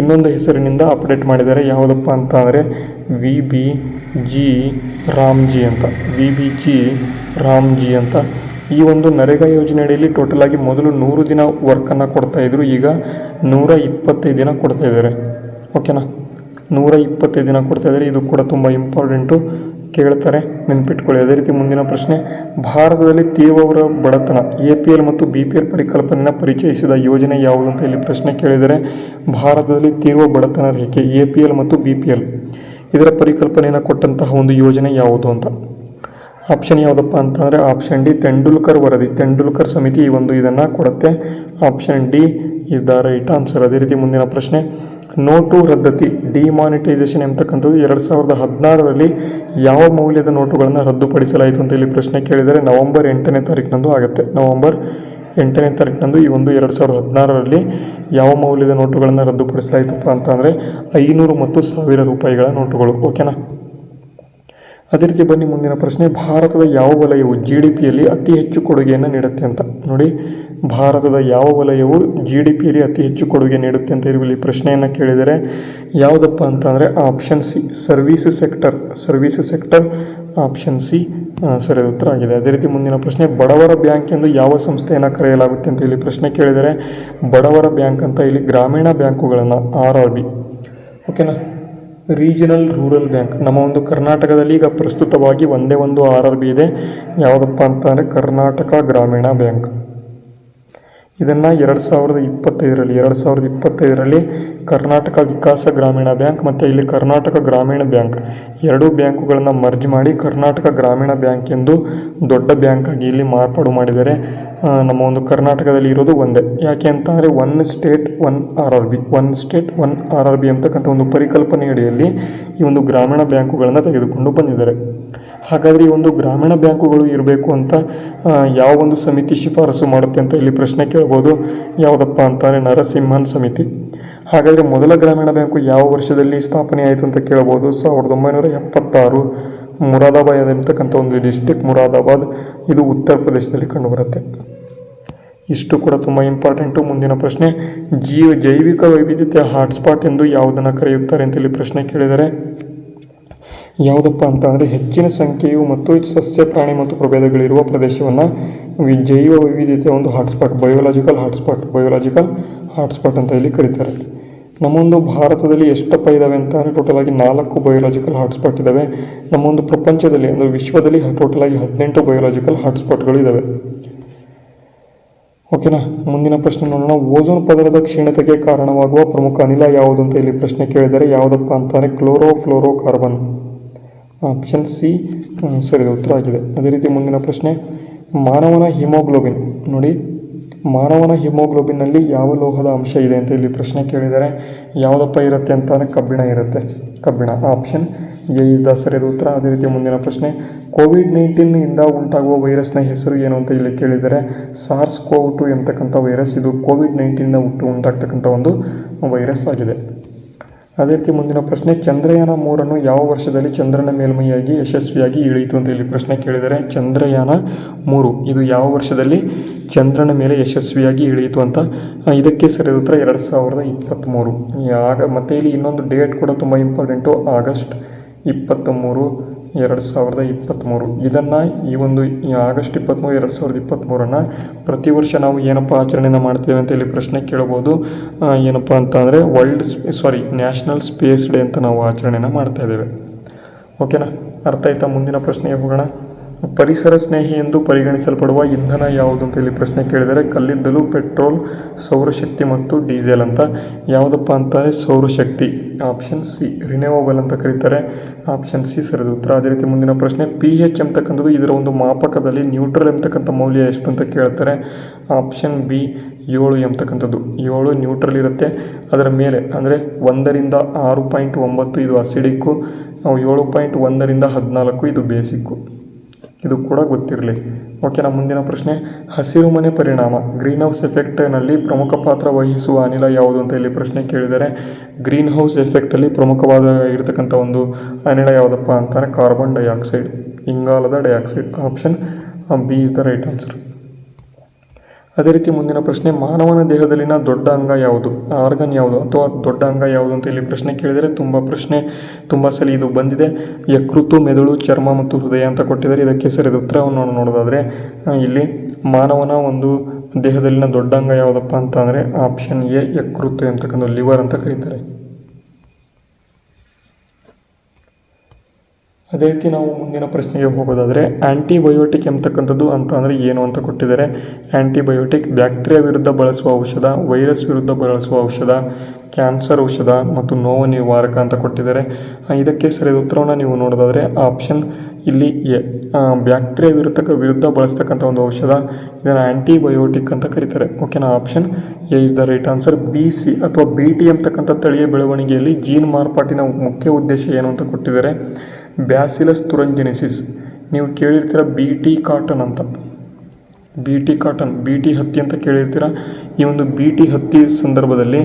ಇನ್ನೊಂದು ಹೆಸರಿನಿಂದ ಅಪ್ಡೇಟ್ ಮಾಡಿದ್ದಾರೆ. ಯಾವುದಪ್ಪ ಅಂತ ಅಂದರೆ VBG ರಾಮ್ಜಿ ಅಂತ. VBG ರಾಮ್ಜಿ ಅಂತ. ಈ ಒಂದು ನರೇಗಾ ಯೋಜನೆ ಅಡಿಯಲ್ಲಿ ಟೋಟಲ್ ಆಗಿ ಮೊದಲು 100 ದಿನ ವರ್ಕನ್ನು ಕೊಡ್ತಾಯಿದ್ರು, ಈಗ 125 ದಿನ ಕೊಡ್ತಾಯಿದ್ದಾರೆ. ಓಕೆನಾ. 125 ದಿನ ಕೊಡ್ತಾಯಿದ್ದಾರೆ. ಇದು ಕೂಡ ತುಂಬ ಇಂಪಾರ್ಟೆಂಟು. ಕೇಳ್ತಾರೆ, ನೆನ್ಪಿಟ್ಕೊಳ್ಳಿ. ಅದೇ ರೀತಿ ಮುಂದಿನ ಪ್ರಶ್ನೆ, ಭಾರತದಲ್ಲಿ ತೀವ್ರ ಬಡತನ APL ಮತ್ತು BPL ಪರಿಕಲ್ಪನೆಯನ್ನು ಪರಿಚಯಿಸಿದ ಯೋಜನೆ ಯಾವುದು ಅಂತ ಇಲ್ಲಿ ಪ್ರಶ್ನೆ ಕೇಳಿದರೆ, ಭಾರತದಲ್ಲಿ ತೀವ್ರ ಬಡತನ ರೇಖೆ APL ಮತ್ತು BPL ಇದರ ಪರಿಕಲ್ಪನೆಯನ್ನು ಕೊಟ್ಟಂತಹ ಒಂದು ಯೋಜನೆ ಯಾವುದು ಅಂತ. ಆಪ್ಷನ್ ಯಾವುದಪ್ಪ ಅಂತಂದರೆ ಆಪ್ಷನ್ ಡಿ, ತೆಂಡೂಲ್ಕರ್ ವರದಿ, ತೆಂಡೂಲ್ಕರ್ ಸಮಿತಿ ಈ ಒಂದು ಇದನ್ನು ಕೊಡುತ್ತೆ. Option D is the right answer. ಅದೇ ರೀತಿ ಮುಂದಿನ ಪ್ರಶ್ನೆ, ನೋಟು ರದ್ದತಿ ಡಿಮಾನಿಟೈಸೇಷನ್ ಎಂಬತಕ್ಕಂಥದ್ದು 2016ರಲ್ಲಿ ಯಾವ ಮೌಲ್ಯದ ನೋಟುಗಳನ್ನು ರದ್ದುಪಡಿಸಲಾಯಿತು ಅಂತ ಇಲ್ಲಿ ಪ್ರಶ್ನೆ ಕೇಳಿದರೆ, ನವೆಂಬರ್ 8ನೇ ತಾರೀಕಿನಂದು ಆಗುತ್ತೆ. ನವೆಂಬರ್ 8ನೇ ತಾರೀಕಿನಂದು ಈ ಒಂದು 2016ರಲ್ಲಿ ಯಾವ ಮೌಲ್ಯದ ನೋಟುಗಳನ್ನು ರದ್ದುಪಡಿಸಲಾಯಿತಪ್ಪ ಅಂತಂದರೆ 500 ಮತ್ತು 1000 ರೂಪಾಯಿಗಳ ನೋಟುಗಳು. ಓಕೆನಾ. ಅದೇ ರೀತಿ ಬನ್ನಿ ಮುಂದಿನ ಪ್ರಶ್ನೆ, ಭಾರತದ ಯಾವ ವಲಯವು GDPಯಲ್ಲಿ ಅತಿ ಹೆಚ್ಚು ಕೊಡುಗೆಯನ್ನು ನೀಡುತ್ತೆ ಅಂತ. ನೋಡಿ, ಭಾರತದ ಯಾವ ವಲಯವು GDPಯಲ್ಲಿ ಅತಿ ಹೆಚ್ಚು ಕೊಡುಗೆ ನೀಡುತ್ತೆ ಅಂತ ಇಲ್ಲಿ ಪ್ರಶ್ನೆಯನ್ನು ಕೇಳಿದರೆ ಯಾವುದಪ್ಪ ಅಂತಂದರೆ option C, service sector option C ಸರಿಯಾದ ಉತ್ತರ ಆಗಿದೆ. ಅದೇ ರೀತಿ ಮುಂದಿನ ಪ್ರಶ್ನೆ, ಬಡವರ ಬ್ಯಾಂಕ್ ಎಂದು ಯಾವ ಸಂಸ್ಥೆಯನ್ನು ಕರೆಯಲಾಗುತ್ತೆ ಅಂತ ಇಲ್ಲಿ ಪ್ರಶ್ನೆ ಕೇಳಿದರೆ, ಬಡವರ ಬ್ಯಾಂಕ್ ಅಂತ ಇಲ್ಲಿ ಗ್ರಾಮೀಣ ಬ್ಯಾಂಕುಗಳನ್ನು RRB, ಓಕೆನಾ, ರೀಜನಲ್ ರೂರಲ್ ಬ್ಯಾಂಕ್. ನಮ್ಮ ಒಂದು ಕರ್ನಾಟಕದಲ್ಲಿ ಈಗ ಪ್ರಸ್ತುತವಾಗಿ ಒಂದೇ ಒಂದು RRB ಇದೆ, ಯಾವುದಪ್ಪ ಅಂತಂದರೆ ಕರ್ನಾಟಕ ಗ್ರಾಮೀಣ ಬ್ಯಾಂಕ್. ಇದನ್ನು 2025ರಲ್ಲಿ ಕರ್ನಾಟಕ ವಿಕಾಸ ಗ್ರಾಮೀಣ ಬ್ಯಾಂಕ್ ಮತ್ತು ಇಲ್ಲಿ ಕರ್ನಾಟಕ ಗ್ರಾಮೀಣ ಬ್ಯಾಂಕ್ ಎರಡೂ ಬ್ಯಾಂಕುಗಳನ್ನು ಮರ್ಜ್ ಮಾಡಿ ಕರ್ನಾಟಕ ಗ್ರಾಮೀಣ ಬ್ಯಾಂಕ್ ಎಂದು ದೊಡ್ಡ ಬ್ಯಾಂಕ್ ಆಗಿ ಇಲ್ಲಿ ಮಾರ್ಪಾಡು ಮಾಡಿದರೆ ನಮ್ಮ ಒಂದು ಕರ್ನಾಟಕದಲ್ಲಿ ಇರೋದು ಒಂದೇ. ಯಾಕೆ ಅಂತಂದರೆ one state one R R B ಅಂತಕ್ಕಂಥ ಒಂದು ಪರಿಕಲ್ಪನೆಯಡಿಯಲ್ಲಿ ಈ ಒಂದು ಗ್ರಾಮೀಣ ಬ್ಯಾಂಕುಗಳನ್ನು ತೆಗೆದುಕೊಂಡು ಬಂದಿದ್ದಾರೆ. ಹಾಗಾದರೆ ಈ ಒಂದು ಗ್ರಾಮೀಣ ಬ್ಯಾಂಕುಗಳು ಇರಬೇಕು ಅಂತ ಯಾವ ಒಂದು ಸಮಿತಿ ಶಿಫಾರಸು ಮಾಡುತ್ತೆ ಅಂತ ಇಲ್ಲಿ ಪ್ರಶ್ನೆ ಕೇಳ್ಬೋದು. ಯಾವುದಪ್ಪ ಅಂತಂದರೆ ನರಸಿಂಹನ್ ಸಮಿತಿ. ಹಾಗಾದರೆ ಮೊದಲ ಗ್ರಾಮೀಣ ಬ್ಯಾಂಕು ಯಾವ ವರ್ಷದಲ್ಲಿ ಸ್ಥಾಪನೆ ಆಯಿತು ಅಂತ ಕೇಳ್ಬೋದು. 1976 ಮುರಾದಾಬಾದ್ ಎಂಬತಕ್ಕಂಥ ಒಂದು ಡಿಸ್ಟ್ರಿಕ್ಟ್ ಮುರಾದಾಬಾದ್, ಇದು ಉತ್ತರ ಪ್ರದೇಶದಲ್ಲಿ ಕಂಡುಬರುತ್ತೆ. ಇಷ್ಟು ಕೂಡ ತುಂಬ ಇಂಪಾರ್ಟೆಂಟು. ಮುಂದಿನ ಪ್ರಶ್ನೆ, ಜೈವಿಕ ವೈವಿಧ್ಯತೆ ಹಾಟ್ಸ್ಪಾಟ್ ಎಂದು ಯಾವುದನ್ನು ಕರೆಯುತ್ತಾರೆ ಅಂತ ಇಲ್ಲಿ ಪ್ರಶ್ನೆ ಕೇಳಿದರೆ ಯಾವುದಪ್ಪ ಅಂತ ಅಂದರೆ ಹೆಚ್ಚಿನ ಸಂಖ್ಯೆಯು ಮತ್ತು ಸಸ್ಯ ಪ್ರಾಣಿ ಮತ್ತು ಪ್ರಭೇದಗಳಿರುವ ಪ್ರದೇಶವನ್ನು ಜೈವ ವೈವಿಧ್ಯತೆಯ ಒಂದು ಹಾಟ್ಸ್ಪಾಟ್, ಬಯೋಲಾಜಿಕಲ್ ಹಾಟ್ಸ್ಪಾಟ್ ಅಂತ ಇಲ್ಲಿ ಕರೀತಾರೆ. ನಮ್ಮೊಂದು ಭಾರತದಲ್ಲಿ ಎಷ್ಟಪ್ಪ ಇದ್ದಾವೆ ಅಂತ ಅಂದರೆ ಟೋಟಲ್ ಆಗಿ 4 ಬಯೋಲಾಜಿಕಲ್ ಹಾಟ್ಸ್ಪಾಟ್ ಇದ್ದಾವೆ. ನಮ್ಮೊಂದು ಪ್ರಪಂಚದಲ್ಲಿ ಅಂದರೆ ವಿಶ್ವದಲ್ಲಿ ಟೋಟಲ್ ಆಗಿ 18 ಬಯೋಲಾಜಿಕಲ್ ಹಾಟ್ಸ್ಪಾಟ್ಗಳು ಇದ್ದಾವೆ. ಓಕೆನಾ. ಮುಂದಿನ ಪ್ರಶ್ನೆ ನೋಡೋಣ. ಓಝೋನ್ ಪದರದ ಕ್ಷೀಣತೆಗೆ ಕಾರಣವಾಗುವ ಪ್ರಮುಖ ಅನಿಲ ಯಾವುದು ಅಂತ ಇಲ್ಲಿ ಪ್ರಶ್ನೆ ಕೇಳಿದರೆ ಯಾವುದಪ್ಪ ಅಂತಂದರೆ ಕ್ಲೋರೋಫ್ಲೋರೋಕಾರ್ಬನ್. ಆಪ್ಷನ್ ಸಿ ಸರಿಯಾದ ಉತ್ತರ ಆಗಿದೆ. ಅದೇ ರೀತಿ ಮುಂದಿನ ಪ್ರಶ್ನೆ, ಮಾನವನ ಹಿಮೋಗ್ಲೋಬಿನ್. ನೋಡಿ, ಮಾನವನ ಹಿಮೋಗ್ಲೋಬಿನ್ನಲ್ಲಿ ಯಾವ ಲೋಹದ ಅಂಶ ಇದೆ ಅಂತ ಇಲ್ಲಿ ಪ್ರಶ್ನೆ ಕೇಳಿದರೆ ಯಾವುದಪ್ಪ ಇರುತ್ತೆ ಅಂತಂದರೆ ಕಬ್ಬಿಣ. ಆಪ್ಷನ್ ಎ ಇಸ್ ದ ಸರಿಯಾದ ಉತ್ತರ. ಅದೇ ರೀತಿ ಮುಂದಿನ ಪ್ರಶ್ನೆ, COVID-19 ಇಂದ ಉಂಟಾಗುವ ವೈರಸ್ನ ಹೆಸರು ಏನು ಅಂತ ಇಲ್ಲಿ ಕೇಳಿದರೆ SARS-CoV-2 ಎಂಬತಕ್ಕಂಥ ವೈರಸ್, ಇದು COVID-19 ಉಂಟಾಗ್ತಕ್ಕಂಥ ಒಂದು ವೈರಸ್ ಆಗಿದೆ. ಅದೇ ರೀತಿ ಮುಂದಿನ ಪ್ರಶ್ನೆ, ಚಂದ್ರಯಾನ 3 ಯಾವ ವರ್ಷದಲ್ಲಿ ಚಂದ್ರನ ಮೇಲ್ಮೈಯಾಗಿ ಯಶಸ್ವಿಯಾಗಿ ಇಳಿಯಿತು ಅಂತ ಇಲ್ಲಿ ಪ್ರಶ್ನೆ ಕೇಳಿದರೆ ಚಂದ್ರಯಾನ 3 ಇದು ಯಾವ ವರ್ಷದಲ್ಲಿ ಚಂದ್ರನ ಮೇಲೆ ಯಶಸ್ವಿಯಾಗಿ ಇಳಿಯಿತು ಅಂತ. ಇದಕ್ಕೆ ಸರಿಯಾದ ಉತ್ತರ 2023. ಮತ್ತು ಇಲ್ಲಿ ಇನ್ನೊಂದು ಡೇಟ್ ಕೂಡ ತುಂಬ ಇಂಪಾರ್ಟೆಂಟು, ಆಗಸ್ಟ್ 23, 2023. ಇದನ್ನು ಈ ಒಂದು ಆಗಸ್ಟ್ 23, 2023 ಪ್ರತಿ ವರ್ಷ ನಾವು ಏನಪ್ಪ ಆಚರಣೆನ ಮಾಡ್ತೇವೆ ಅಂತ ಇಲ್ಲಿ ಪ್ರಶ್ನೆ ಕೇಳ್ಬೋದು. ಏನಪ್ಪ ಅಂತ ಅಂದರೆ ನ್ಯಾಷನಲ್ ಸ್ಪೇಸ್ ಡೇ ಅಂತ ನಾವು ಆಚರಣೆನ ಮಾಡ್ತಾ ಇದ್ದೇವೆ. ಓಕೆನಾ, ಅರ್ಥ ಆಯ್ತಾ? ಮುಂದಿನ ಪ್ರಶ್ನೆಗೆ ಹೋಗೋಣ. ಪರಿಸರ ಸ್ನೇಹಿ ಎಂದು ಪರಿಗಣಿಸಲ್ಪಡುವ ಇಂಧನ ಯಾವುದು ಅಂತ ಇಲ್ಲಿ ಪ್ರಶ್ನೆ ಕೇಳಿದರೆ ಕಲ್ಲಿದ್ದಲು, ಪೆಟ್ರೋಲ್, ಸೌರಶಕ್ತಿ ಮತ್ತು ಡೀಸೆಲ್ ಅಂತ. ಯಾವುದಪ್ಪ ಅಂತಾರೆ ಸೌರಶಕ್ತಿ. ಆಪ್ಷನ್ ಸಿ, ರಿನ್ಯೂವಬಲ್ ಅಂತ ಕರೀತಾರೆ. ಆಪ್ಷನ್ ಸಿ ಸರಿಯಾದ ಉತ್ತರ. ಅದೇ ರೀತಿ ಮುಂದಿನ ಪ್ರಶ್ನೆ, pH ಎಂಬತಕ್ಕಂಥದ್ದು ಇದರ ಒಂದು ಮಾಪಕದಲ್ಲಿ ನ್ಯೂಟ್ರಲ್ ಎಂಬತಕ್ಕಂಥ ಮೌಲ್ಯ ಎಷ್ಟು ಅಂತ ಕೇಳ್ತಾರೆ. ಆಪ್ಷನ್ ಬಿ 7 ಎಂಬತಕ್ಕಂಥದ್ದು. 7 ನ್ಯೂಟ್ರಲ್ ಇರುತ್ತೆ. ಅದರ ಮೇಲೆ ಅಂದರೆ 1ರಿಂದ 6.9 ಇದು ಅಸಿಡಿಕ್ಕು, 7.1ರಿಂದ 14 ಇದು ಬೇಸಿಕ್ಕು. ಇದು ಕೂಡ ಗೊತ್ತಿರಲಿ. ಓಕೆನಾ. ಮುಂದಿನ ಪ್ರಶ್ನೆ, ಹಸಿರು ಮನೆ ಪರಿಣಾಮ ಗ್ರೀನ್ ಹೌಸ್ ಎಫೆಕ್ಟ್ನಲ್ಲಿ ಪ್ರಮುಖ ಪಾತ್ರ ವಹಿಸುವ ಅನಿಲ ಯಾವುದು ಅಂತ ಇಲ್ಲಿ ಪ್ರಶ್ನೆ ಕೇಳಿದರೆ ಗ್ರೀನ್ ಹೌಸ್ ಎಫೆಕ್ಟಲ್ಲಿ ಪ್ರಮುಖವಾದ ಇರತಕ್ಕಂಥ ಒಂದು ಅನಿಲ ಯಾವುದಪ್ಪ ಅಂತಾರೆ ಕಾರ್ಬನ್ ಡೈಆಕ್ಸೈಡ್, ಇಂಗಾಲದ dioxide. Option B is the right answer. ಅದೇ ರೀತಿ ಮುಂದಿನ ಪ್ರಶ್ನೆ, ಮಾನವನ ದೇಹದಲ್ಲಿನ ದೊಡ್ಡ ಅಂಗ ಯಾವುದು, ಆರ್ಗನ್ ಯಾವುದು ಅಥವಾ ದೊಡ್ಡ ಅಂಗ ಯಾವುದು ಅಂತ ಇಲ್ಲಿ ಪ್ರಶ್ನೆ ಕೇಳಿದರೆ ತುಂಬ ಸಲ ಇದು ಬಂದಿದೆ. ಯಕೃತ್ತು, ಮೆದುಳು, ಚರ್ಮ ಮತ್ತು ಹೃದಯ ಅಂತ ಕೊಟ್ಟಿದ್ದಾರೆ. ಇದಕ್ಕೆ ಸರಿಯಾದ ಉತ್ತರವನ್ನು ನೋಡೋದಾದರೆ ಇಲ್ಲಿ ಮಾನವನ ಒಂದು ದೇಹದಲ್ಲಿನ ದೊಡ್ಡ ಅಂಗ ಯಾವುದಪ್ಪ ಅಂತ ಅಂದರೆ ಆಪ್ಷನ್ ಎ ಯಕೃತ್ತು ಎಂತಕ್ಕಂಥ ಲಿವರ್ ಅಂತ ಕರೀತಾರೆ. ಅದೇ ರೀತಿ ನಾವು ಮುಂದಿನ ಪ್ರಶ್ನೆಗೆ ಹೋಗೋದಾದರೆ ಆ್ಯಂಟಿಬಯೋಟಿಕ್ ಎಂಬತಕ್ಕಂಥದ್ದು ಅಂತ ಅಂದರೆ ಏನು ಅಂತ ಕೊಟ್ಟಿದ್ದಾರೆ. ಆ್ಯಂಟಿಬಯೋಟಿಕ್ ಬ್ಯಾಕ್ಟೀರಿಯಾ ವಿರುದ್ಧ ಬಳಸುವ ಔಷಧ, ವೈರಸ್ ವಿರುದ್ಧ ಬಳಸುವ ಔಷಧ, ಕ್ಯಾನ್ಸರ್ ಔಷಧ ಮತ್ತು ನೋವು ನಿವಾರಕ ಅಂತ ಕೊಟ್ಟಿದ್ದಾರೆ. ಇದಕ್ಕೆ ಸರಿಯಾದ ಉತ್ತರವನ್ನು ನೀವು ನೋಡೋದಾದರೆ ಆಪ್ಷನ್ ಇಲ್ಲಿ ಎ, ಬ್ಯಾಕ್ಟೀರಿಯಾ ವಿರುದ್ಧ ಬಳಸ್ತಕ್ಕಂಥ ಒಂದು ಔಷಧ, ಇದನ್ನು ಆ್ಯಂಟಿಬಯೋಟಿಕ್ ಅಂತ ಕರೀತಾರೆ. ಓಕೆನಾ, option A is the right answer. BC ಅಥವಾ BT ಎಂಬತಕ್ಕಂಥ ತಳಿಯ ಬೆಳವಣಿಗೆಯಲ್ಲಿ ಜೀನ್ ಮಾರ್ಪಾಟಿನ ಮುಖ್ಯ ಉದ್ದೇಶ ಏನು ಅಂತ ಕೊಟ್ಟಿದ್ದಾರೆ. ಬ್ಯಾಸಿಲಸ್ ತುರಂಜಿನೆಸಿಸ್, ನೀವು ಕೇಳಿರ್ತೀರ BT ಕಾಟನ್ ಅಂತ, BT ಕಾಟನ್, BT ಹತ್ತಿ ಅಂತ ಕೇಳಿರ್ತೀರ. ಈ ಒಂದು BT ಹತ್ತಿ ಸಂದರ್ಭದಲ್ಲಿ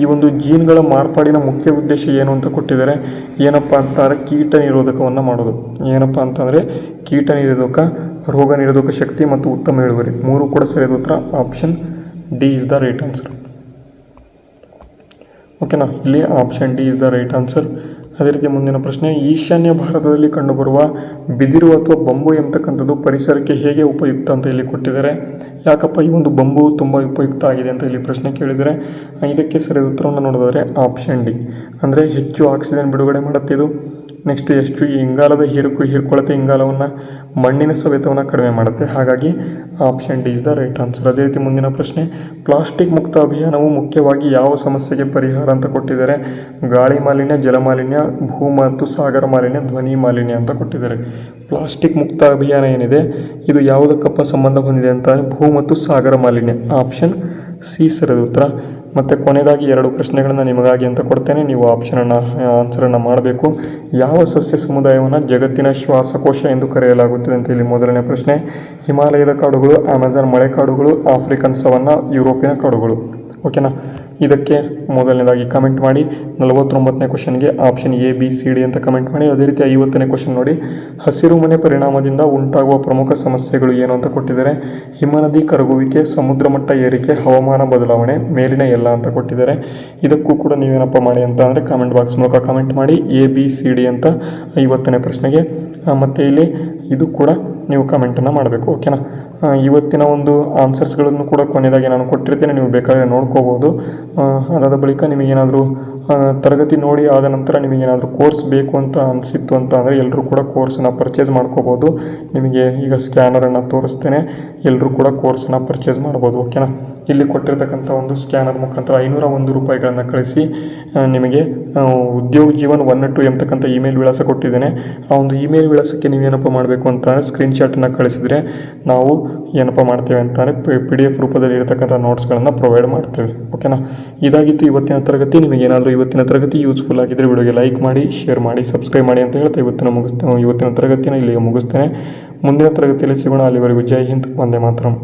ಈ ಒಂದು ಜೀನ್ಗಳ ಮಾರ್ಪಾಡಿನ ಮುಖ್ಯ ಉದ್ದೇಶ ಏನು ಅಂತ ಕೊಟ್ಟಿದ್ದಾರೆ. ಏನಪ್ಪ ಅಂತಂದರೆ ಕೀಟ ನಿರೋಧಕವನ್ನು ಮಾಡೋದು. ಏನಪ್ಪ ಅಂತಂದರೆ ಕೀಟ ನಿರೋಧಕ, ರೋಗ ನಿರೋಧಕ ಶಕ್ತಿ ಮತ್ತು ಉತ್ತಮ ಇಳುವರಿ, ಮೂರು ಕೂಡ ಸರಿಯಾದ ಉತ್ತರ. Option D is the right answer. ಓಕೆನಾ, ಇಲ್ಲಿ option D is the right answer. ಅದೇ ರೀತಿ ಮುಂದಿನ ಪ್ರಶ್ನೆ, ಈಶಾನ್ಯ ಭಾರತದಲ್ಲಿ ಕಂಡುಬರುವ ಬಿದಿರು ಅಥವಾ ಬಂಬು ಎಂಬತಕ್ಕಂಥದ್ದು ಪರಿಸರಕ್ಕೆ ಹೇಗೆ ಉಪಯುಕ್ತ ಅಂತ ಇಲ್ಲಿ ಕೊಟ್ಟಿದ್ದಾರೆ. ಯಾಕಪ್ಪ ಈ ಒಂದು ಬಂಬು ತುಂಬ ಉಪಯುಕ್ತ ಆಗಿದೆ ಅಂತ ಇಲ್ಲಿ ಪ್ರಶ್ನೆ ಕೇಳಿದರೆ, ಇದಕ್ಕೆ ಸರಿಯಾದ ಉತ್ತರವನ್ನು ನೋಡೋದಾದರೆ ಆಪ್ಷನ್ ಡಿ, ಅಂದರೆ ಹೆಚ್ಚು ಆಕ್ಸಿಜನ್ ಬಿಡುಗಡೆ ಮಾಡುತ್ತೆ ಇದು. ನೆಕ್ಸ್ಟ್ ಎಷ್ಟು ಇಂಗಾಲದ ಹೀರ್ಕೊಳ್ಳುತ್ತೆ, ಇಂಗಾಲವನ್ನು, ಮಣ್ಣಿನ ಸವೆತವನ್ನು ಕಡಿಮೆ ಮಾಡುತ್ತೆ. ಹಾಗಾಗಿ option D is the right answer. ಅದೇ ರೀತಿ ಮುಂದಿನ ಪ್ರಶ್ನೆ, ಪ್ಲಾಸ್ಟಿಕ್ ಮುಕ್ತ ಅಭಿಯಾನವು ಮುಖ್ಯವಾಗಿ ಯಾವ ಸಮಸ್ಯೆಗೆ ಪರಿಹಾರ ಅಂತ ಕೊಟ್ಟಿದ್ದಾರೆ. ಗಾಳಿ ಮಾಲಿನ್ಯ, ಜಲಮಾಲಿನ್ಯ, ಭೂ ಮತ್ತು ಸಾಗರ ಮಾಲಿನ್ಯ, ಧ್ವನಿ ಮಾಲಿನ್ಯ ಅಂತ ಕೊಟ್ಟಿದ್ದಾರೆ. ಪ್ಲಾಸ್ಟಿಕ್ ಮುಕ್ತ ಅಭಿಯಾನ ಏನಿದೆ ಇದು ಯಾವುದಕ್ಕಪ್ಪ ಸಂಬಂಧ ಹೊಂದಿದೆ ಅಂತ ಭೂ ಮತ್ತು ಸಾಗರ ಮಾಲಿನ್ಯ. ಆಪ್ಷನ್ ಸಿ ಸರಿಯಾದ ಉತ್ತರ. ಮತ್ತು ಕೊನೆಯದಾಗಿ 2 ಪ್ರಶ್ನೆಗಳನ್ನು ನಿಮಗಾಗಿ ಅಂತ ಕೊಡ್ತೇನೆ, ನೀವು ಆನ್ಸರನ್ನು ಮಾಡಬೇಕು. ಯಾವ ಸಸ್ಯ ಸಮುದಾಯವನ್ನು ಜಗತ್ತಿನ ಶ್ವಾಸಕೋಶ ಎಂದು ಕರೆಯಲಾಗುತ್ತದೆ ಅಂತ ಇಲ್ಲಿ ಮೊದಲನೇ ಪ್ರಶ್ನೆ. ಹಿಮಾಲಯದ ಕಾಡುಗಳು, ಅಮೆಜಾನ್ ಮಳೆಕಾಡುಗಳು, ಆಫ್ರಿಕನ್ ಸವನ್ನಾ, ಯುರೋಪಿಯನ್ ಕಾಡುಗಳು. ಓಕೆನಾ, ಇದಕ್ಕೆ ಮೊದಲನೇದಾಗಿ ಕಮೆಂಟ್ ಮಾಡಿ. 49ನೇ ಕ್ವಶನ್ಗೆ option A, B, C, D ಅಂತ ಕಮೆಂಟ್ ಮಾಡಿ. ಅದೇ ರೀತಿ 50ನೇ ಕ್ವಶನ್ ನೋಡಿ, ಹಸಿರು ಮನೆ ಪರಿಣಾಮದಿಂದ ಉಂಟಾಗುವ ಪ್ರಮುಖ ಸಮಸ್ಯೆಗಳು ಏನು ಅಂತ ಕೊಟ್ಟಿದ್ದಾರೆ. ಹಿಮನದಿ ಕರಗುವಿಕೆ, ಸಮುದ್ರ ಮಟ್ಟ ಏರಿಕೆ, ಹವಾಮಾನ ಬದಲಾವಣೆ, ಮೇಲಿನ ಎಲ್ಲ ಅಂತ ಕೊಟ್ಟಿದ್ದಾರೆ. ಇದಕ್ಕೂ ಕೂಡ ನೀವೇನಪ್ಪ ಮಾಡಿ ಅಂತ ಅಂದರೆ ಕಾಮೆಂಟ್ ಬಾಕ್ಸ್ ಮೂಲಕ ಕಮೆಂಟ್ ಮಾಡಿ ಎ, ಬಿ, ಸಿ, ಡಿ ಅಂತ 50ನೇ ಪ್ರಶ್ನೆಗೆ. ಮತ್ತು ಇಲ್ಲಿ ಇದು ಕೂಡ ನೀವು ಕಮೆಂಟನ್ನು ಮಾಡಬೇಕು. ಓಕೆನಾ, ಇವತ್ತಿನ ಒಂದು ಆನ್ಸರ್ಸ್ಗಳನ್ನು ಕೂಡ ಕೊನೆಯದಾಗಿ ನಾನು ಕೊಟ್ಟಿರ್ತೇನೆ, ನೀವು ಬೇಕಾದರೆ ನೋಡ್ಕೋಬೋದು. ಅದಾದ ಬಳಿಕ ನಿಮಗೇನಾದರೂ ತರಗತಿ ನೋಡಿ ಆದ ನಂತರ ನಿಮಗೇನಾದರೂ ಕೋರ್ಸ್ ಬೇಕು ಅಂತ ಅನಿಸಿತ್ತು ಅಂತ ಅಂದರೆ ಎಲ್ಲರೂ ಕೂಡ ಕೋರ್ಸನ್ನು ಪರ್ಚೇಸ್ ಮಾಡ್ಕೋಬೋದು. ನಿಮಗೆ ಈಗ ಸ್ಕ್ಯಾನರನ್ನು ತೋರಿಸ್ತೇನೆ, ಎಲ್ಲರೂ ಕೂಡ ಕೋರ್ಸನ್ನು ಪರ್ಚೇಸ್ ಮಾಡ್ಬೋದು. ಓಕೆನಾ, ಇಲ್ಲಿ ಕೊಟ್ಟಿರ್ತಕ್ಕಂಥ ಒಂದು ಸ್ಕ್ಯಾನರ್ ಮುಖಾಂತರ 501 ರೂಪಾಯಿಗಳನ್ನು ಕಳಿಸಿ ನಿಮಗೆ ಉದ್ಯೋಗ ಜೀವನ್ 1 ಎಂಬತಕ್ಕಂಥ ಇಮೇಲ್ ವಿಳಾಸ ಕೊಟ್ಟಿದ್ದೇನೆ. ಆ ಒಂದು ಇಮೇಲ್ ವಿಳಾಸಕ್ಕೆ ನೀವೇನಪ್ಪ ಮಾಡಬೇಕು ಅಂತಂದರೆ ಸ್ಕ್ರೀನ್ಶಾಟನ್ನು ಕಳಿಸಿದರೆ ನಾವು ಏನಪ್ಪ ಮಾಡ್ತೇವೆ ಅಂತಂದರೆ PDF ರೂಪದಲ್ಲಿ ಇರತಕ್ಕಂಥ ನೋಟ್ಸ್ಗಳನ್ನು ಪ್ರೊವೈಡ್ ಮಾಡ್ತೇವೆ. ಓಕೆನಾ, ಇದಾಗಿತ್ತು ಇವತ್ತಿನ ತರಗತಿ. ನಿಮಗೇನಾದರೂ ಇವತ್ತಿನ ತರಗತಿ ಯೂಸ್ಫುಲ್ ಆಗಿದ್ದರೆ ವಿಡಿಯೋಗೆ ಲೈಕ್ ಮಾಡಿ, ಶೇರ್ ಮಾಡಿ, ಸಬ್ಸ್ಕ್ರೈಬ್ ಮಾಡಿ ಅಂತ ಹೇಳ್ತಾ ಇವತ್ತಿನ ತರಗತಿನ ಇಲ್ಲಿಗೆ ಮುಗಿಸ್ತೇನೆ. ಮುಂದಿನ ತರಗತಿಯಲ್ಲಿ ಸಿಗೋಣ. ಅಲ್ಲಿವರೆಗೂ ಜೈ ಹಿಂದ್, ವಂದೇ ಮಾತರಂ.